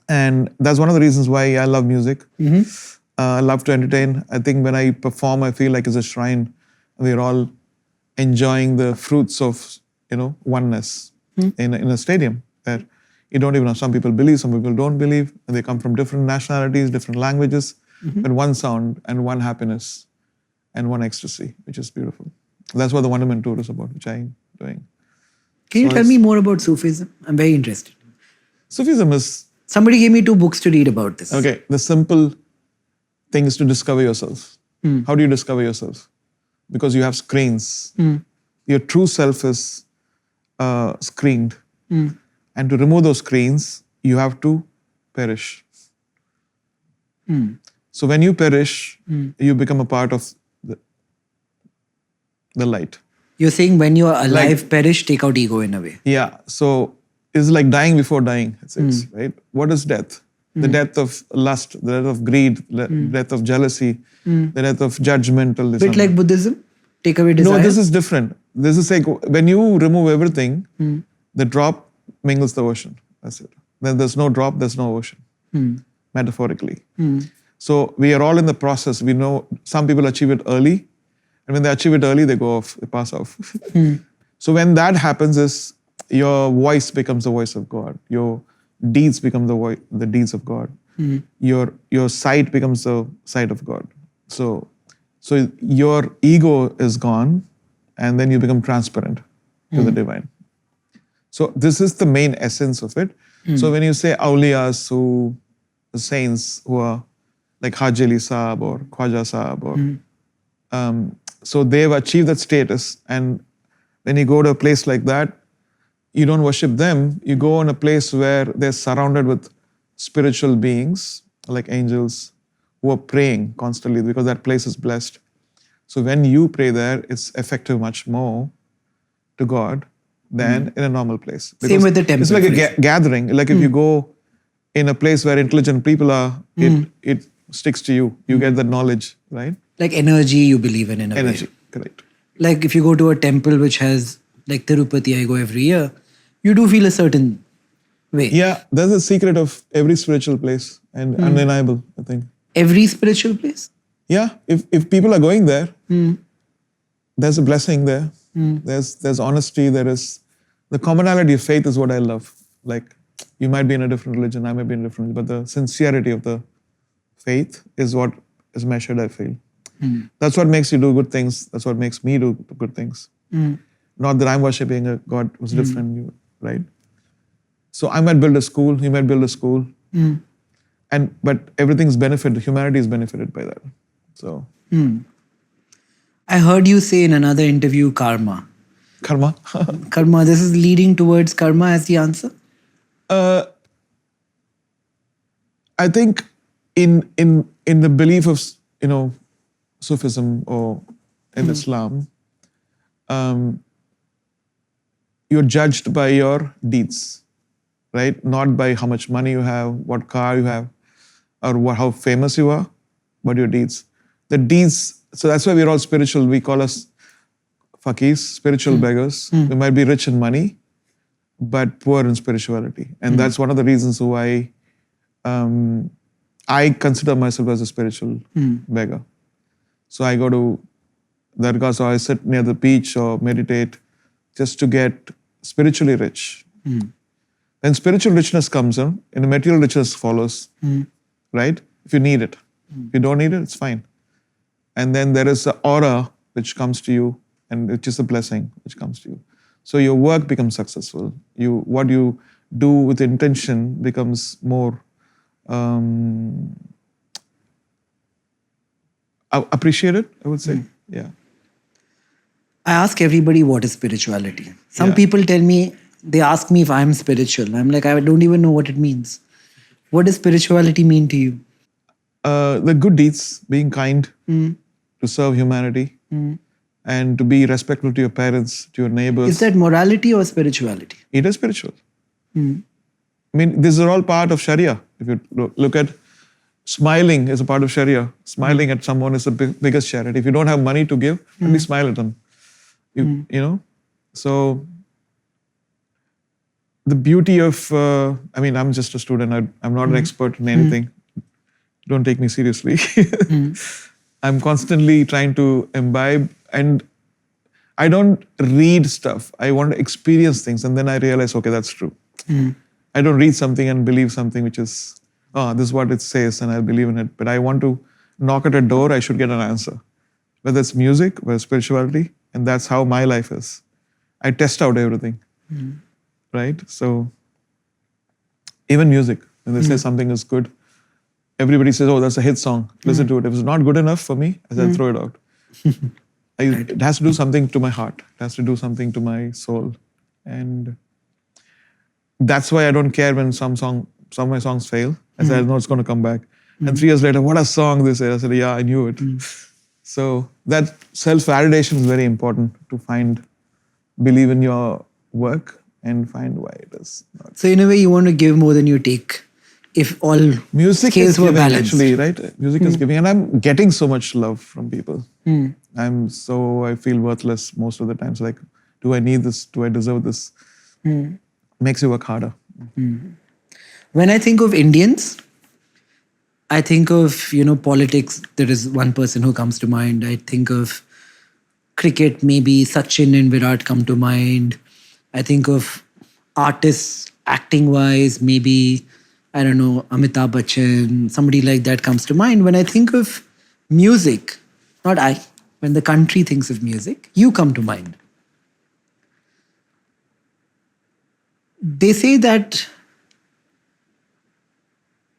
Speaker 3: And that's one of the reasons why I love music. I love to entertain. I think when I perform, I feel like it's a shrine. We're all enjoying the fruits of, oneness in a stadium where you don't even know. Some people believe, some people don't believe. And they come from different nationalities, different languages, but one sound and one happiness and one ecstasy, which is beautiful. That's what the Wonderment Tour is about, which I'm doing.
Speaker 4: Can you tell me more about Sufism? I'm very interested.
Speaker 3: Sufism is...
Speaker 4: Somebody gave me 2 books to read about this.
Speaker 3: Okay, the simple thing is to discover yourself. How do you discover yourself? Because you have screens. Your true self is screened. And to remove those screens, you have to perish. So when you perish, you become a part of the light.
Speaker 4: You're saying when you are alive, perish, take out ego in a way.
Speaker 3: Yeah. So it's like dying before dying, it says, right? What is death? The death of lust, the death of greed, the death of jealousy, the death of judgmental.
Speaker 4: Bit like Buddhism? Take away desire?
Speaker 3: No, this is different. This is like when you remove everything, the drop mingles the ocean. That's it. Then there's no drop, there's no ocean, metaphorically. So we are all in the process. We know some people achieve it early, and when they achieve it early, they go off, they pass off. So when that happens is your voice becomes the voice of God. Your deeds become the deeds of God. Your sight becomes the sight of God. So your ego is gone, and then you become transparent to the divine. So this is the main essence of it. So when you say awliyas, the saints who are like Haji Ali Sahab or Khwaja Sahab, or so they've achieved that status. And when you go to a place like that, you don't worship them. You go in a place where they're surrounded with spiritual beings like angels who are praying constantly because that place is blessed. So when you pray there, it's effective much more to God than in a normal place.
Speaker 4: Same with the temple.
Speaker 3: It's like a gathering. Like if you go in a place where intelligent people are, it sticks to you. You get that knowledge, right?
Speaker 4: Like energy you believe in a
Speaker 3: Energy,
Speaker 4: way.
Speaker 3: correct.
Speaker 4: Like if you go to a temple which has, like Tirupati, I go every year, you do feel a certain way.
Speaker 3: Yeah, that's the secret of every spiritual place and undeniable, I think.
Speaker 4: Every spiritual place.
Speaker 3: Yeah, if people are going there, there's a blessing there. There's honesty. There is the commonality of faith is what I love. Like you might be in a different religion, I might be in a different religion, but the sincerity of the faith is what is measured, I feel. That's what makes you do good things. That's what makes me do good things. Not that I'm worshipping a God who's different, right? So I might build a school, he might build a school. But everything's benefited, humanity is benefited by that. So
Speaker 4: I heard you say in another interview, karma.
Speaker 3: karma.
Speaker 4: Karma, this is leading towards karma as the answer?
Speaker 3: I think in the belief of Sufism or in Islam, you're judged by your deeds, right? Not by how much money you have, what car you have, or how famous you are, but your deeds. The deeds. So that's why we're all spiritual. We call us fakirs, spiritual beggars. We might be rich in money, but poor in spirituality. And that's one of the reasons why I consider myself as a spiritual beggar. So I go to dargahs, or I sit near the beach or meditate just to get spiritually rich. When spiritual richness comes in, and the material richness follows, right? If you need it. If you don't need it, it's fine. And then there is an aura which comes to you, and which is a blessing which comes to you. So your work becomes successful. What you do with intention becomes more appreciated, I would say. Yeah.
Speaker 4: I ask everybody what is spirituality. Some
Speaker 3: Yeah.
Speaker 4: people tell me, they ask me if I'm spiritual. I'm like, I don't even know what it means. What does spirituality mean to you?
Speaker 3: The good deeds, being kind, to serve humanity, and to be respectful to your parents, to your neighbors.
Speaker 4: Is that morality or spirituality?
Speaker 3: It is spiritual. I mean, these are all part of Sharia. If you look at smiling is a part of Sharia. Smiling at someone is the biggest charity. If you don't have money to give, at least smile at them. You know? So the beauty of, I'm just a student. I'm not an expert in anything. Don't take me seriously. I'm constantly trying to imbibe, and I don't read stuff. I want to experience things, and then I realize, okay, that's true. I don't read something and believe something which is, this is what it says, and I believe in it. But I want to knock at a door, I should get an answer. Whether it's music, whether it's spirituality, and that's how my life is. I test out everything, right? So even music, when they say something is good, everybody says, oh, that's a hit song. Listen to it. If it's not good enough for me, I said, throw it out. It has to do something to my heart. It has to do something to my soul. And that's why I don't care when some of my songs fail. I said, I know it's going to come back. And 3 years later, what a song this is. I said, yeah, I knew it. So that self-validation is very important to believe in your work and find why it is not.
Speaker 4: So in a way, you want to give more than you take. If all
Speaker 3: Music
Speaker 4: scales
Speaker 3: is
Speaker 4: were
Speaker 3: giving,
Speaker 4: balanced.
Speaker 3: actually, right? Music is giving, and I'm getting so much love from people. I feel worthless most of the times. Like, do I need this? Do I deserve this? Makes you work harder.
Speaker 4: When I think of Indians, I think of, politics. There is one person who comes to mind. I think of cricket, maybe Sachin and Virat come to mind. I think of artists, acting-wise, maybe, I don't know, Amitabh Bachchan, somebody like that comes to mind. When I think of music, not I, when the country thinks of music, you come to mind. They say that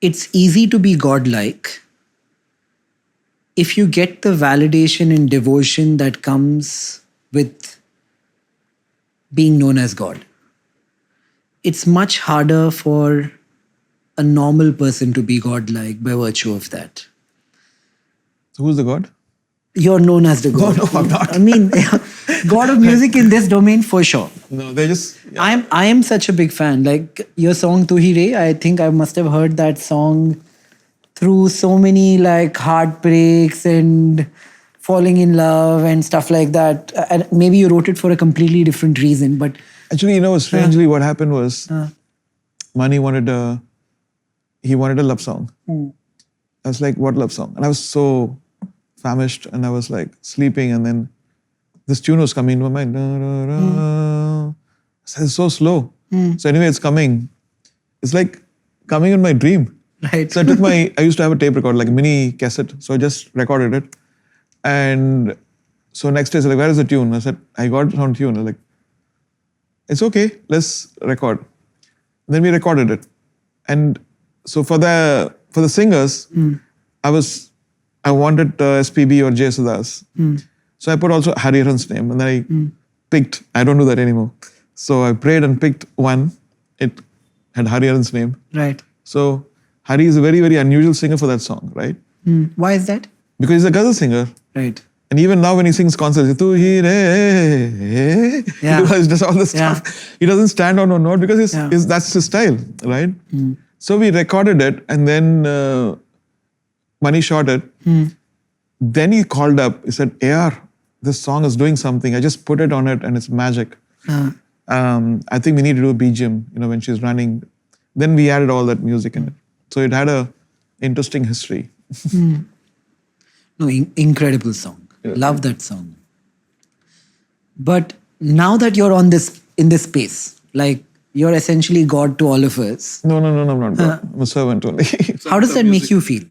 Speaker 4: it's easy to be godlike if you get the validation and devotion that comes with being known as God. It's much harder for a normal person to be godlike by virtue of that.
Speaker 3: So who's the God?
Speaker 4: You're known as the god.
Speaker 3: No, I'm not.
Speaker 4: I mean, god of music in this domain for sure.
Speaker 3: No, they just. Yeah.
Speaker 4: I am such a big fan. Like your song "Tu Hi Re," I think I must have heard that song through so many like heartbreaks and falling in love and stuff like that. And maybe you wrote it for a completely different reason, but
Speaker 3: Actually, strangely, what happened was Mani wanted a love song. I was like, what love song? And I was so famished and I was like sleeping, and then this tune was coming into my mind. So it's so slow. So anyway, it's coming. It's like coming in my dream.
Speaker 4: right.
Speaker 3: So I used to have a tape recorder, like a mini cassette. So I just recorded it. And so next day, I said, like, where is the tune? I said, I got it on tune. I was like, it's okay, let's record. And then we recorded it. And so for the singers, I wanted SPB or Jay Sudas. So I put also Hariharan's name, and then I picked, I don't do that anymore. So I prayed and picked one. It had Hariharan's name.
Speaker 4: Right.
Speaker 3: So Hari is a very, very unusual singer for that song, right?
Speaker 4: Why is that?
Speaker 3: Because he's a ghazal singer.
Speaker 4: Right.
Speaker 3: And even now when he sings concerts, Tu hi re,
Speaker 4: Yeah.
Speaker 3: he does all this stuff. He doesn't stand on a note because that's his style, right? So we recorded it, and then Mani shot it. Then he called up. He said, AR, this song is doing something. I just put it on it and it's magic. I think we need to do a BGM, when she's running. Then we added all that music in it. So it had a interesting history.
Speaker 4: No, incredible song. Love that song. But now that you're in this space, like you're essentially God to all of us.
Speaker 3: No, I'm not God. I'm a servant only.
Speaker 4: How does that make you feel?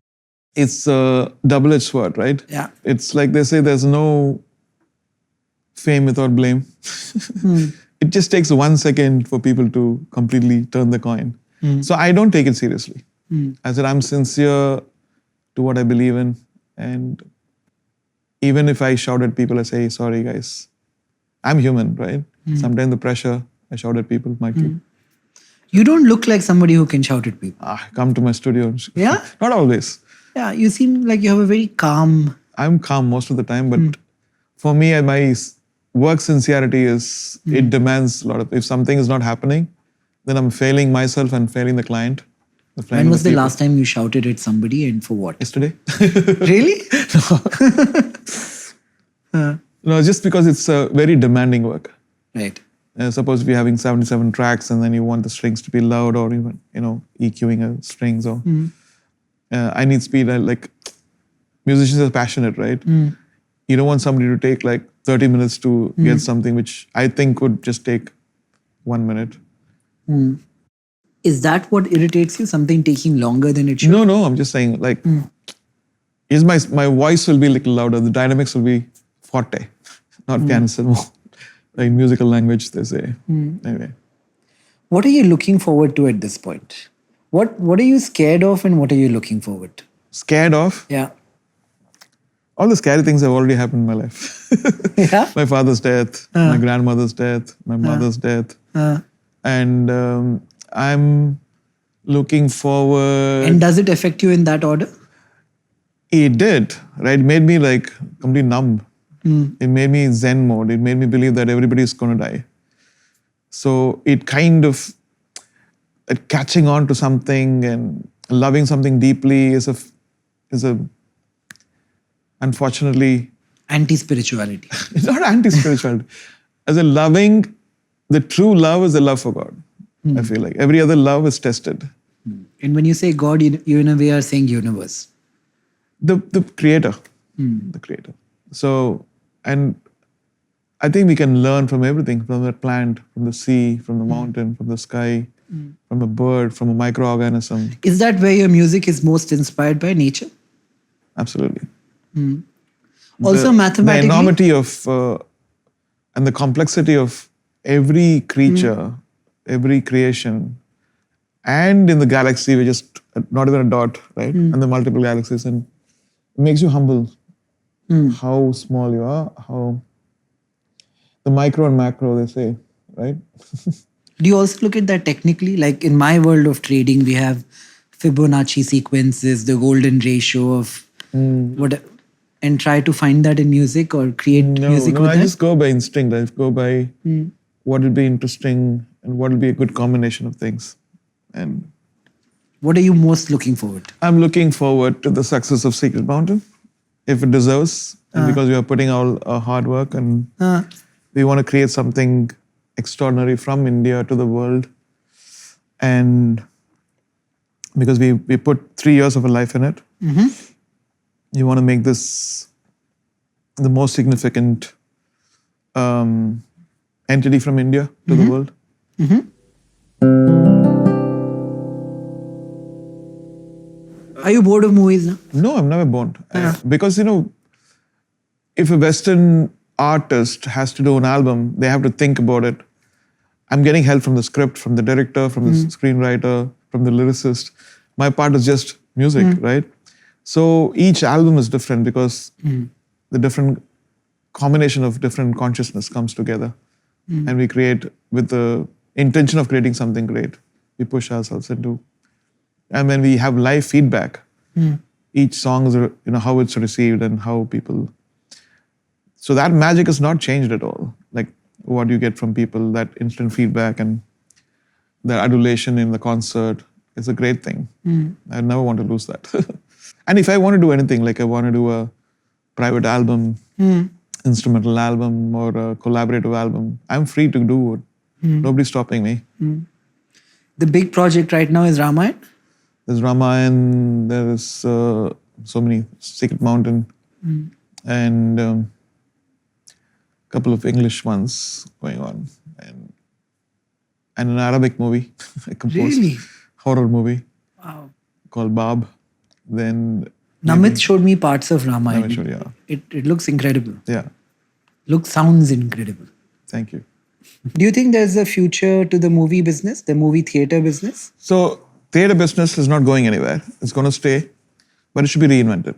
Speaker 3: It's a double-edged sword, right?
Speaker 4: Yeah.
Speaker 3: It's like they say there's no fame without blame. It just takes 1 second for people to completely turn the coin. So I don't take it seriously. I said, I'm sincere to what I believe in. And even if I shout at people, I say, sorry guys. I'm human, right? Sometimes the pressure, I shout at people, might be.
Speaker 4: You don't look like somebody who can shout at people.
Speaker 3: Come to my studio.
Speaker 4: Yeah?
Speaker 3: Not always.
Speaker 4: Yeah, you seem like you have a very calm...
Speaker 3: I'm calm most of the time, but for me, my work sincerity is, it demands a lot of, if something is not happening, then I'm failing myself and failing the client.
Speaker 4: When was the last time you shouted at somebody and for what?
Speaker 3: Yesterday.
Speaker 4: Really?
Speaker 3: No, just because it's a very demanding work.
Speaker 4: Right.
Speaker 3: Suppose we're having 77 tracks and then you want the strings to be loud or even, EQing a strings or... I need speed. Musicians are passionate, right? You don't want somebody to take like 30 minutes to get something which I think would just take 1 minute.
Speaker 4: Is that what irritates you? Something taking longer than it should?
Speaker 3: No, I'm just saying is my voice will be a little louder. The dynamics will be forte, not pianissimo. Like musical language, they say. Anyway.
Speaker 4: What are you looking forward to at this point? What are you scared of and what are you looking forward to?
Speaker 3: Scared of?
Speaker 4: Yeah.
Speaker 3: All the scary things have already happened in my life.
Speaker 4: Yeah?
Speaker 3: My father's death, my grandmother's death, my mother's death. And I'm looking forward...
Speaker 4: And does it affect you in that order?
Speaker 3: It did, right? It made me like completely numb. It made me Zen mode. It made me believe that everybody's going to die. So it kind of... catching on to something and loving something deeply is a unfortunately...
Speaker 4: Anti-spirituality.
Speaker 3: It's not anti-spirituality. As a loving, the true love is the love for God. I feel like every other love is tested.
Speaker 4: And when you say God, you in a way are saying universe.
Speaker 3: The creator. The creator. So, and I think we can learn from everything, from the plant, from the sea, from the mountain, from the sky, from a bird, from a microorganism.
Speaker 4: Is that where your music is most inspired by nature?
Speaker 3: Absolutely.
Speaker 4: Also mathematically...
Speaker 3: The enormity of, and the complexity of every creature, every creation, and in the galaxy, we're just not even a dot, right? And the multiple galaxies, and it makes you humble. How small you are, how the micro and macro, they say, right?
Speaker 4: Do you also look at that technically? Like in my world of trading, we have Fibonacci sequences, the golden ratio of what. and try to find that in music or create music
Speaker 3: No,
Speaker 4: with
Speaker 3: I
Speaker 4: that?
Speaker 3: just go by instinct. I go by what would be interesting and what would be a good combination of things. And
Speaker 4: What are you most looking forward to?
Speaker 3: I'm looking forward to the success of Secret Mountain, if it deserves, and because we are putting all our hard work and we want to create something extraordinary from India to the world. And because we put 3 years of a life in it, you want to make this the most significant entity from India to the world.
Speaker 4: Are you bored of movies now?
Speaker 3: No, I'm never bored. Because, if a Western artist has to do an album, they have to think about it. I'm getting help from the script, from the director, from the screenwriter, from the lyricist. My part is just music, right? So each album is different because the different combination of different consciousness comes together. And we create with the intention of creating something great. We push ourselves into. And when we have live feedback, each song is, how it's received and how people. So that magic has not changed at all. Like what you get from people, that instant feedback and the adulation in the concert is a great thing. I never want to lose that. And if I want to do anything, like I want to do a private album, instrumental album, or a collaborative album, I'm free to do it. Nobody's stopping me.
Speaker 4: The big project right now is Ramayana.
Speaker 3: There's Rahman, there is so many, Secret Mountain, and a couple of English ones going on, and an Arabic movie I composed,
Speaker 4: Really?
Speaker 3: horror movie
Speaker 4: Wow.
Speaker 3: called Bab. Then
Speaker 4: Namit showed me parts of Ramayana.
Speaker 3: Namit showed, yeah.
Speaker 4: It looks incredible.
Speaker 3: Yeah,
Speaker 4: Sounds incredible.
Speaker 3: thank you.
Speaker 4: Do you think there's a future to the movie business, the movie theater business?
Speaker 3: So theatre business is not going anywhere. It's going to stay, but it should be reinvented.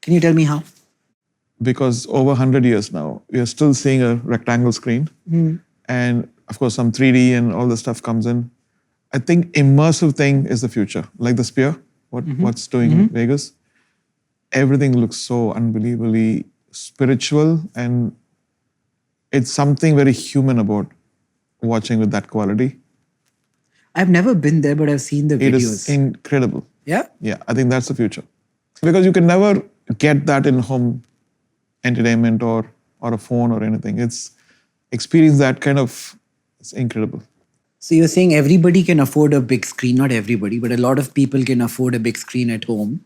Speaker 4: Can you tell me how?
Speaker 3: Because over 100 years now, we are still seeing a rectangle screen. And of course, some 3D and all this stuff comes in. I think immersive thing is the future. Like the Sphere, what's doing in Vegas. Everything looks so unbelievably spiritual, and it's something very human about watching with that quality.
Speaker 4: I've never been there, but I've seen the
Speaker 3: It
Speaker 4: videos.
Speaker 3: is incredible.
Speaker 4: Yeah?
Speaker 3: Yeah, I think that's the future. Because you can never get that in home entertainment or a phone or anything. It's experience that kind of, it's incredible.
Speaker 4: So you're saying everybody can afford a big screen, not everybody, but a lot of people can afford a big screen at home.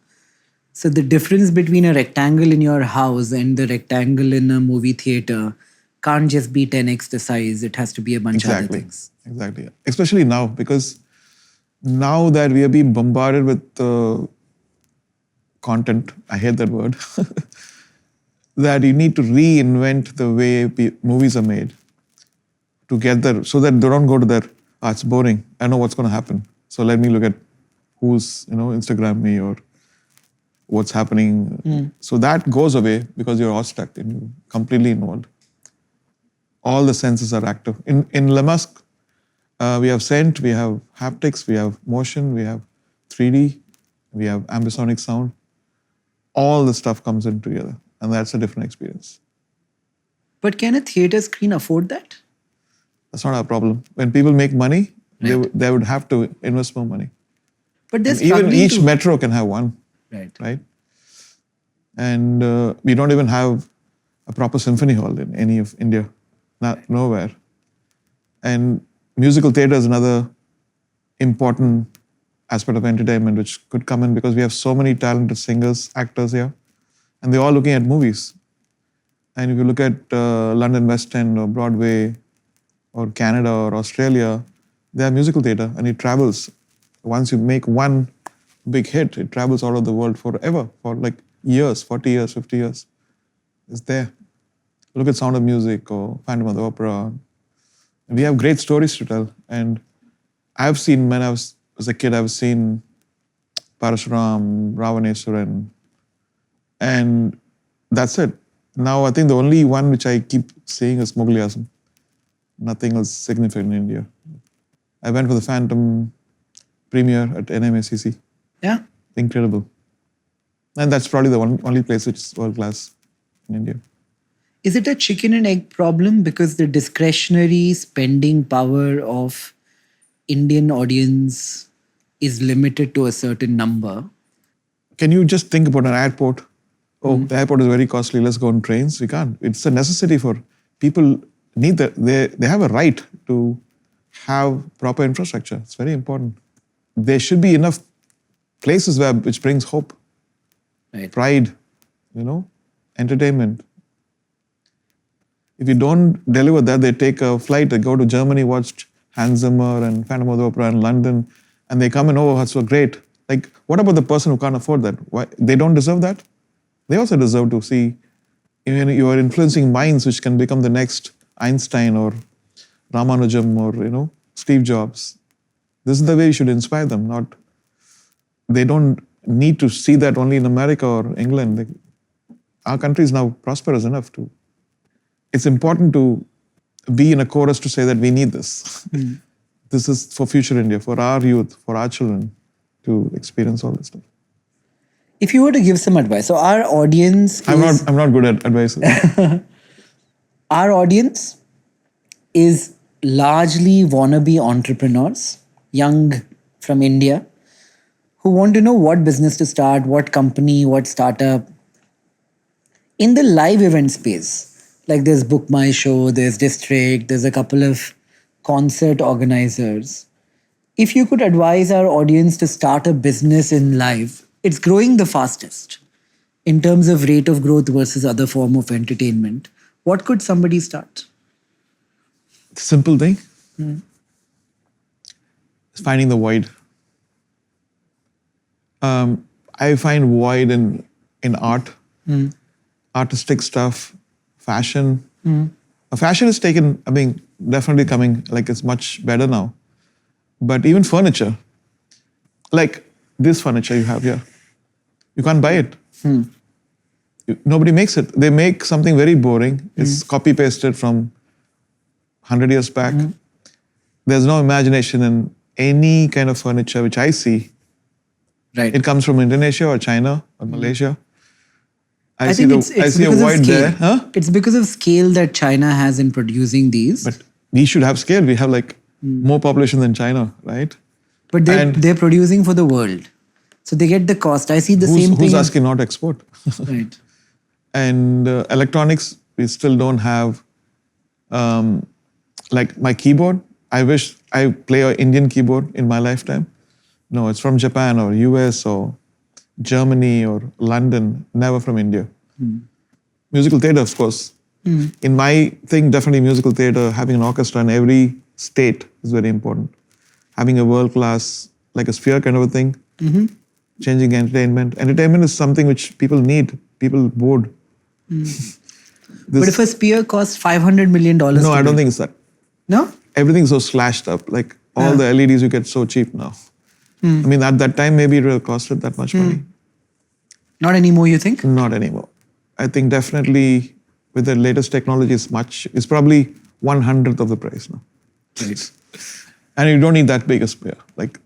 Speaker 4: So the difference between a rectangle in your house and the rectangle in a movie theater can't just be 10x the size. It has to be a bunch of other things.
Speaker 3: Exactly. Especially now, because now that we are being bombarded with content, I hate that word, that you need to reinvent the way movies are made to get there, so that they don't go to their, it's boring, I know what's going to happen. So let me look at who's, Instagram me or what's happening. So that goes away because you're awestruck and you're completely involved. All the senses are active. In Le Masque, we have scent, we have haptics, we have motion, we have 3D, we have ambisonic sound. All the stuff comes in together, and that's a different experience.
Speaker 4: But can a theater screen afford that?
Speaker 3: That's not our problem. When people make money, they would have to invest more money.
Speaker 4: But they're
Speaker 3: And even
Speaker 4: struggling
Speaker 3: each
Speaker 4: to-
Speaker 3: metro can have one, right? And we don't even have a proper symphony hall in any of India, nowhere. And musical theatre is another important aspect of entertainment which could come in because we have so many talented singers, actors here, and they're all looking at movies. And if you look at London West End or Broadway or Canada or Australia, they have musical theatre and it travels. Once you make one big hit, it travels all over the world forever, for like years, 40 years, 50 years. It's there. Look at Sound of Music or Phantom of the Opera. We have great stories to tell. And I've seen, when I was a kid, I've seen Parashuram, Ravaneswaran, and that's it. Now I think the only one which I keep seeing is Mughal-e-Azam. Nothing else significant in India. I went for the Phantom premiere at NMACC.
Speaker 4: Yeah.
Speaker 3: Incredible. And that's probably the only place which is world class in India.
Speaker 4: Is it a chicken and egg problem because the discretionary spending power of Indian audience is limited to a certain number?
Speaker 3: Can you just think about an airport? Oh, the airport is very costly. Let's go on trains. We can't. It's a necessity for people. They have a right to have proper infrastructure. It's very important. There should be enough places which brings hope,
Speaker 4: Right.
Speaker 3: pride, entertainment. If you don't deliver that, they take a flight, they go to Germany, watch Hans Zimmer and Phantom of the Opera in London, and they come and, oh, that's so great. Like, what about the person who can't afford that? Why? They don't deserve that? They also deserve to see, you are influencing minds which can become the next Einstein or Ramanujam or, Steve Jobs. This is the way you should inspire them, they don't need to see that only in America or England. Our country is now prosperous enough to. It's important to be in a chorus to say that we need this. This is for future India, for our youth, for our children to experience all this stuff.
Speaker 4: If you were to give some advice, so our audience
Speaker 3: I'm not good at advice.
Speaker 4: Our audience is largely wannabe entrepreneurs, young from India, who want to know what business to start, what company, what startup. In the live event space, like there's Book My Show, there's District, there's a couple of concert organizers. If you could advise our audience to start a business in live, it's growing the fastest in terms of rate of growth versus other form of entertainment. What could somebody start?
Speaker 3: Simple thing. Is finding the void. I find void in art, artistic stuff, fashion. Fashion is definitely coming, like it's much better now. But even furniture, like this furniture you have here, you can't buy it. Nobody makes it. They make something very boring. It's copy-pasted from 100 years back. There's no imagination in any kind of furniture which I see.
Speaker 4: Right.
Speaker 3: It comes from Indonesia or China or Malaysia. I see
Speaker 4: think
Speaker 3: I see a
Speaker 4: because of
Speaker 3: void
Speaker 4: scale.
Speaker 3: there. Huh?
Speaker 4: It's because of scale that China has in producing these.
Speaker 3: But we should have scale. We have like more population than China, right?
Speaker 4: But they're producing for the world. So they get the cost. I see the same thing.
Speaker 3: Who's asking not to export?
Speaker 4: Right.
Speaker 3: And electronics, we still don't have, like my keyboard. I wish I play an Indian keyboard in my lifetime. No, it's from Japan or US or Germany or London, never from India. Musical theatre, of course. In my thing, definitely musical theatre, having an orchestra in every state is very important. Having a world-class, like a sphere kind of a thing, changing entertainment. Entertainment is something which people need, people bored.
Speaker 4: But if a spear costs $500 million...
Speaker 3: No, I don't think it's that.
Speaker 4: No?
Speaker 3: Everything's so slashed up. Like all the LEDs you get so cheap now. I mean, at that time, maybe it would have costed that much money.
Speaker 4: Not anymore, you think?
Speaker 3: Not anymore. I think definitely with the latest technology, it's probably 1/100th of the price now.
Speaker 4: Right.
Speaker 3: And you don't need that big a sphere. Like,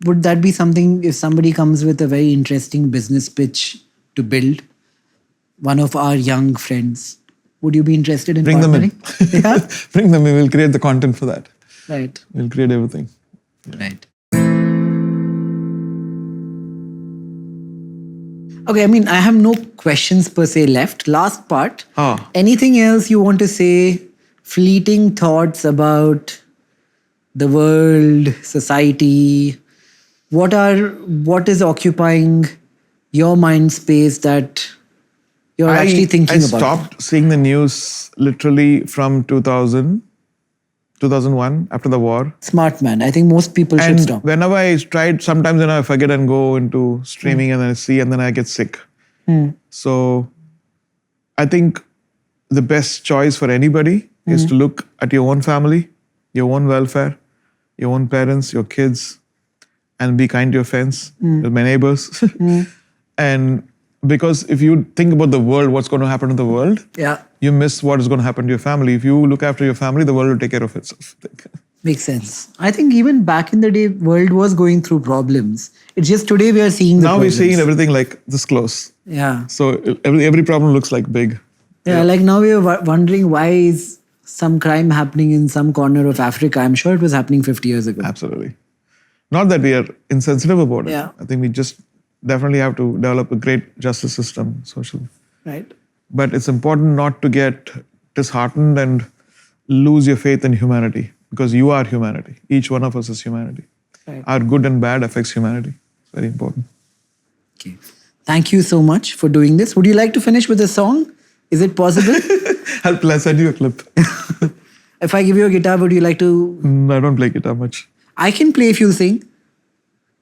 Speaker 4: Would that be something if somebody comes with a very interesting business pitch to build? One of our young friends, would you be interested in
Speaker 3: bring them in.
Speaker 4: partnering? Yeah.
Speaker 3: Bring them in. We'll create the content for that.
Speaker 4: Right.
Speaker 3: We'll create everything.
Speaker 4: Right. Okay, I mean, I have no questions per se left. Last part. Anything else you want to say? Fleeting thoughts about the world, society? What is occupying your mind space that you're actually thinking about?
Speaker 3: I stopped seeing the news literally from 2001, after the war.
Speaker 4: Smart man. I think most people should
Speaker 3: And
Speaker 4: stop.
Speaker 3: whenever I tried, sometimes I forget and go into streaming and then I see and then I get sick. So I think the best choice for anybody is to look at your own family, your own welfare, your own parents, your kids, and be kind to your friends, with my neighbors. And because if you think about the world, what's going to happen to the world, you miss what is going to happen to your family. If you look after your family, the world will take care of itself.
Speaker 4: Makes sense. I think even back in the day, world was going through problems. It's just today we are seeing the
Speaker 3: Now we're seeing
Speaker 4: problems.
Speaker 3: everything like this close.
Speaker 4: Yeah.
Speaker 3: So every problem looks like big.
Speaker 4: Yeah, like now we are wondering why is some crime happening in some corner of Africa. I'm sure it was happening 50 years ago.
Speaker 3: Absolutely. Not that we are insensitive about it.
Speaker 4: Yeah.
Speaker 3: I think we just definitely have to develop a great justice system, social.
Speaker 4: Right?
Speaker 3: But it's important not to get disheartened and lose your faith in humanity, because you are humanity. Each one of us is humanity.
Speaker 4: Right.
Speaker 3: Our good and bad affects humanity. It's very important.
Speaker 4: Okay. Thank you so much for doing this. Would you like to finish with a song? Is it possible?
Speaker 3: I'll send you a clip.
Speaker 4: If I give you a guitar, would you like to?
Speaker 3: I don't play guitar much.
Speaker 4: I can play if you sing.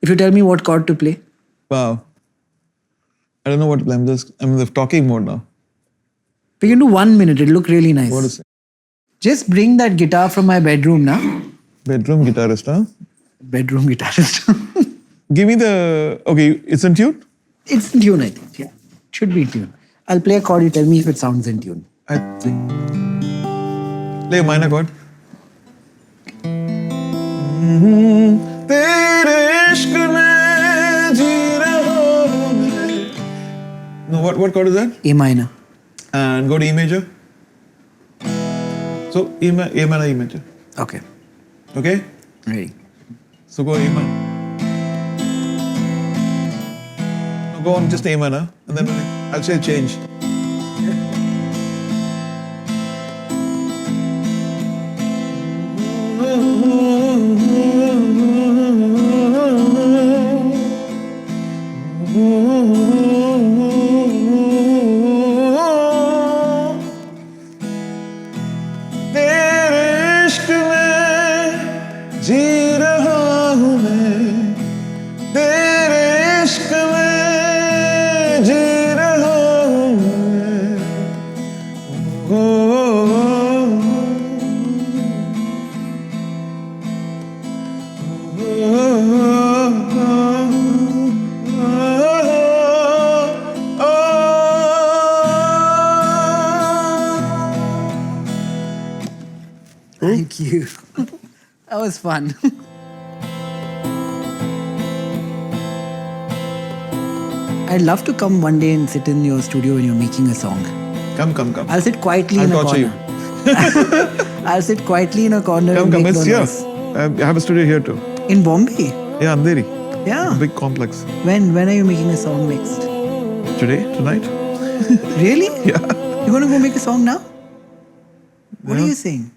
Speaker 4: If you tell me what chord to play.
Speaker 3: Wow. I don't know what to play. I'm in the talking mode now.
Speaker 4: We can do 1 minute. It'll look really nice.
Speaker 3: What is it?
Speaker 4: Just bring that guitar from my bedroom now.
Speaker 3: Bedroom guitarist, huh?
Speaker 4: Bedroom guitarist.
Speaker 3: Give me the... Okay, it's in tune?
Speaker 4: It's in tune, I think. Yeah. Should be in tune. I'll play a chord. You tell me if it sounds in tune.
Speaker 3: I think... Play a minor chord. No, what chord is that?
Speaker 4: A minor.
Speaker 3: And go to E major. So A minor, E major.
Speaker 4: Okay.
Speaker 3: Okay?
Speaker 4: Ready.
Speaker 3: So go A minor. No, go on just A minor, and then I'll say change.
Speaker 4: Thank you. That was fun. I'd love to come one day and sit in your studio when you're making a song.
Speaker 3: Come.
Speaker 4: I'll sit quietly
Speaker 3: I'll
Speaker 4: in a
Speaker 3: torture
Speaker 4: corner. I'll sit quietly in a corner and
Speaker 3: Come,
Speaker 4: make
Speaker 3: it's
Speaker 4: no
Speaker 3: here.
Speaker 4: noise.
Speaker 3: I have a studio here too.
Speaker 4: In Bombay?
Speaker 3: Yeah, Andheri.
Speaker 4: Yeah.
Speaker 3: Big complex.
Speaker 4: When are you making a song next?
Speaker 3: Tonight?
Speaker 4: Really?
Speaker 3: Yeah.
Speaker 4: You're gonna go make a song now? What are you saying?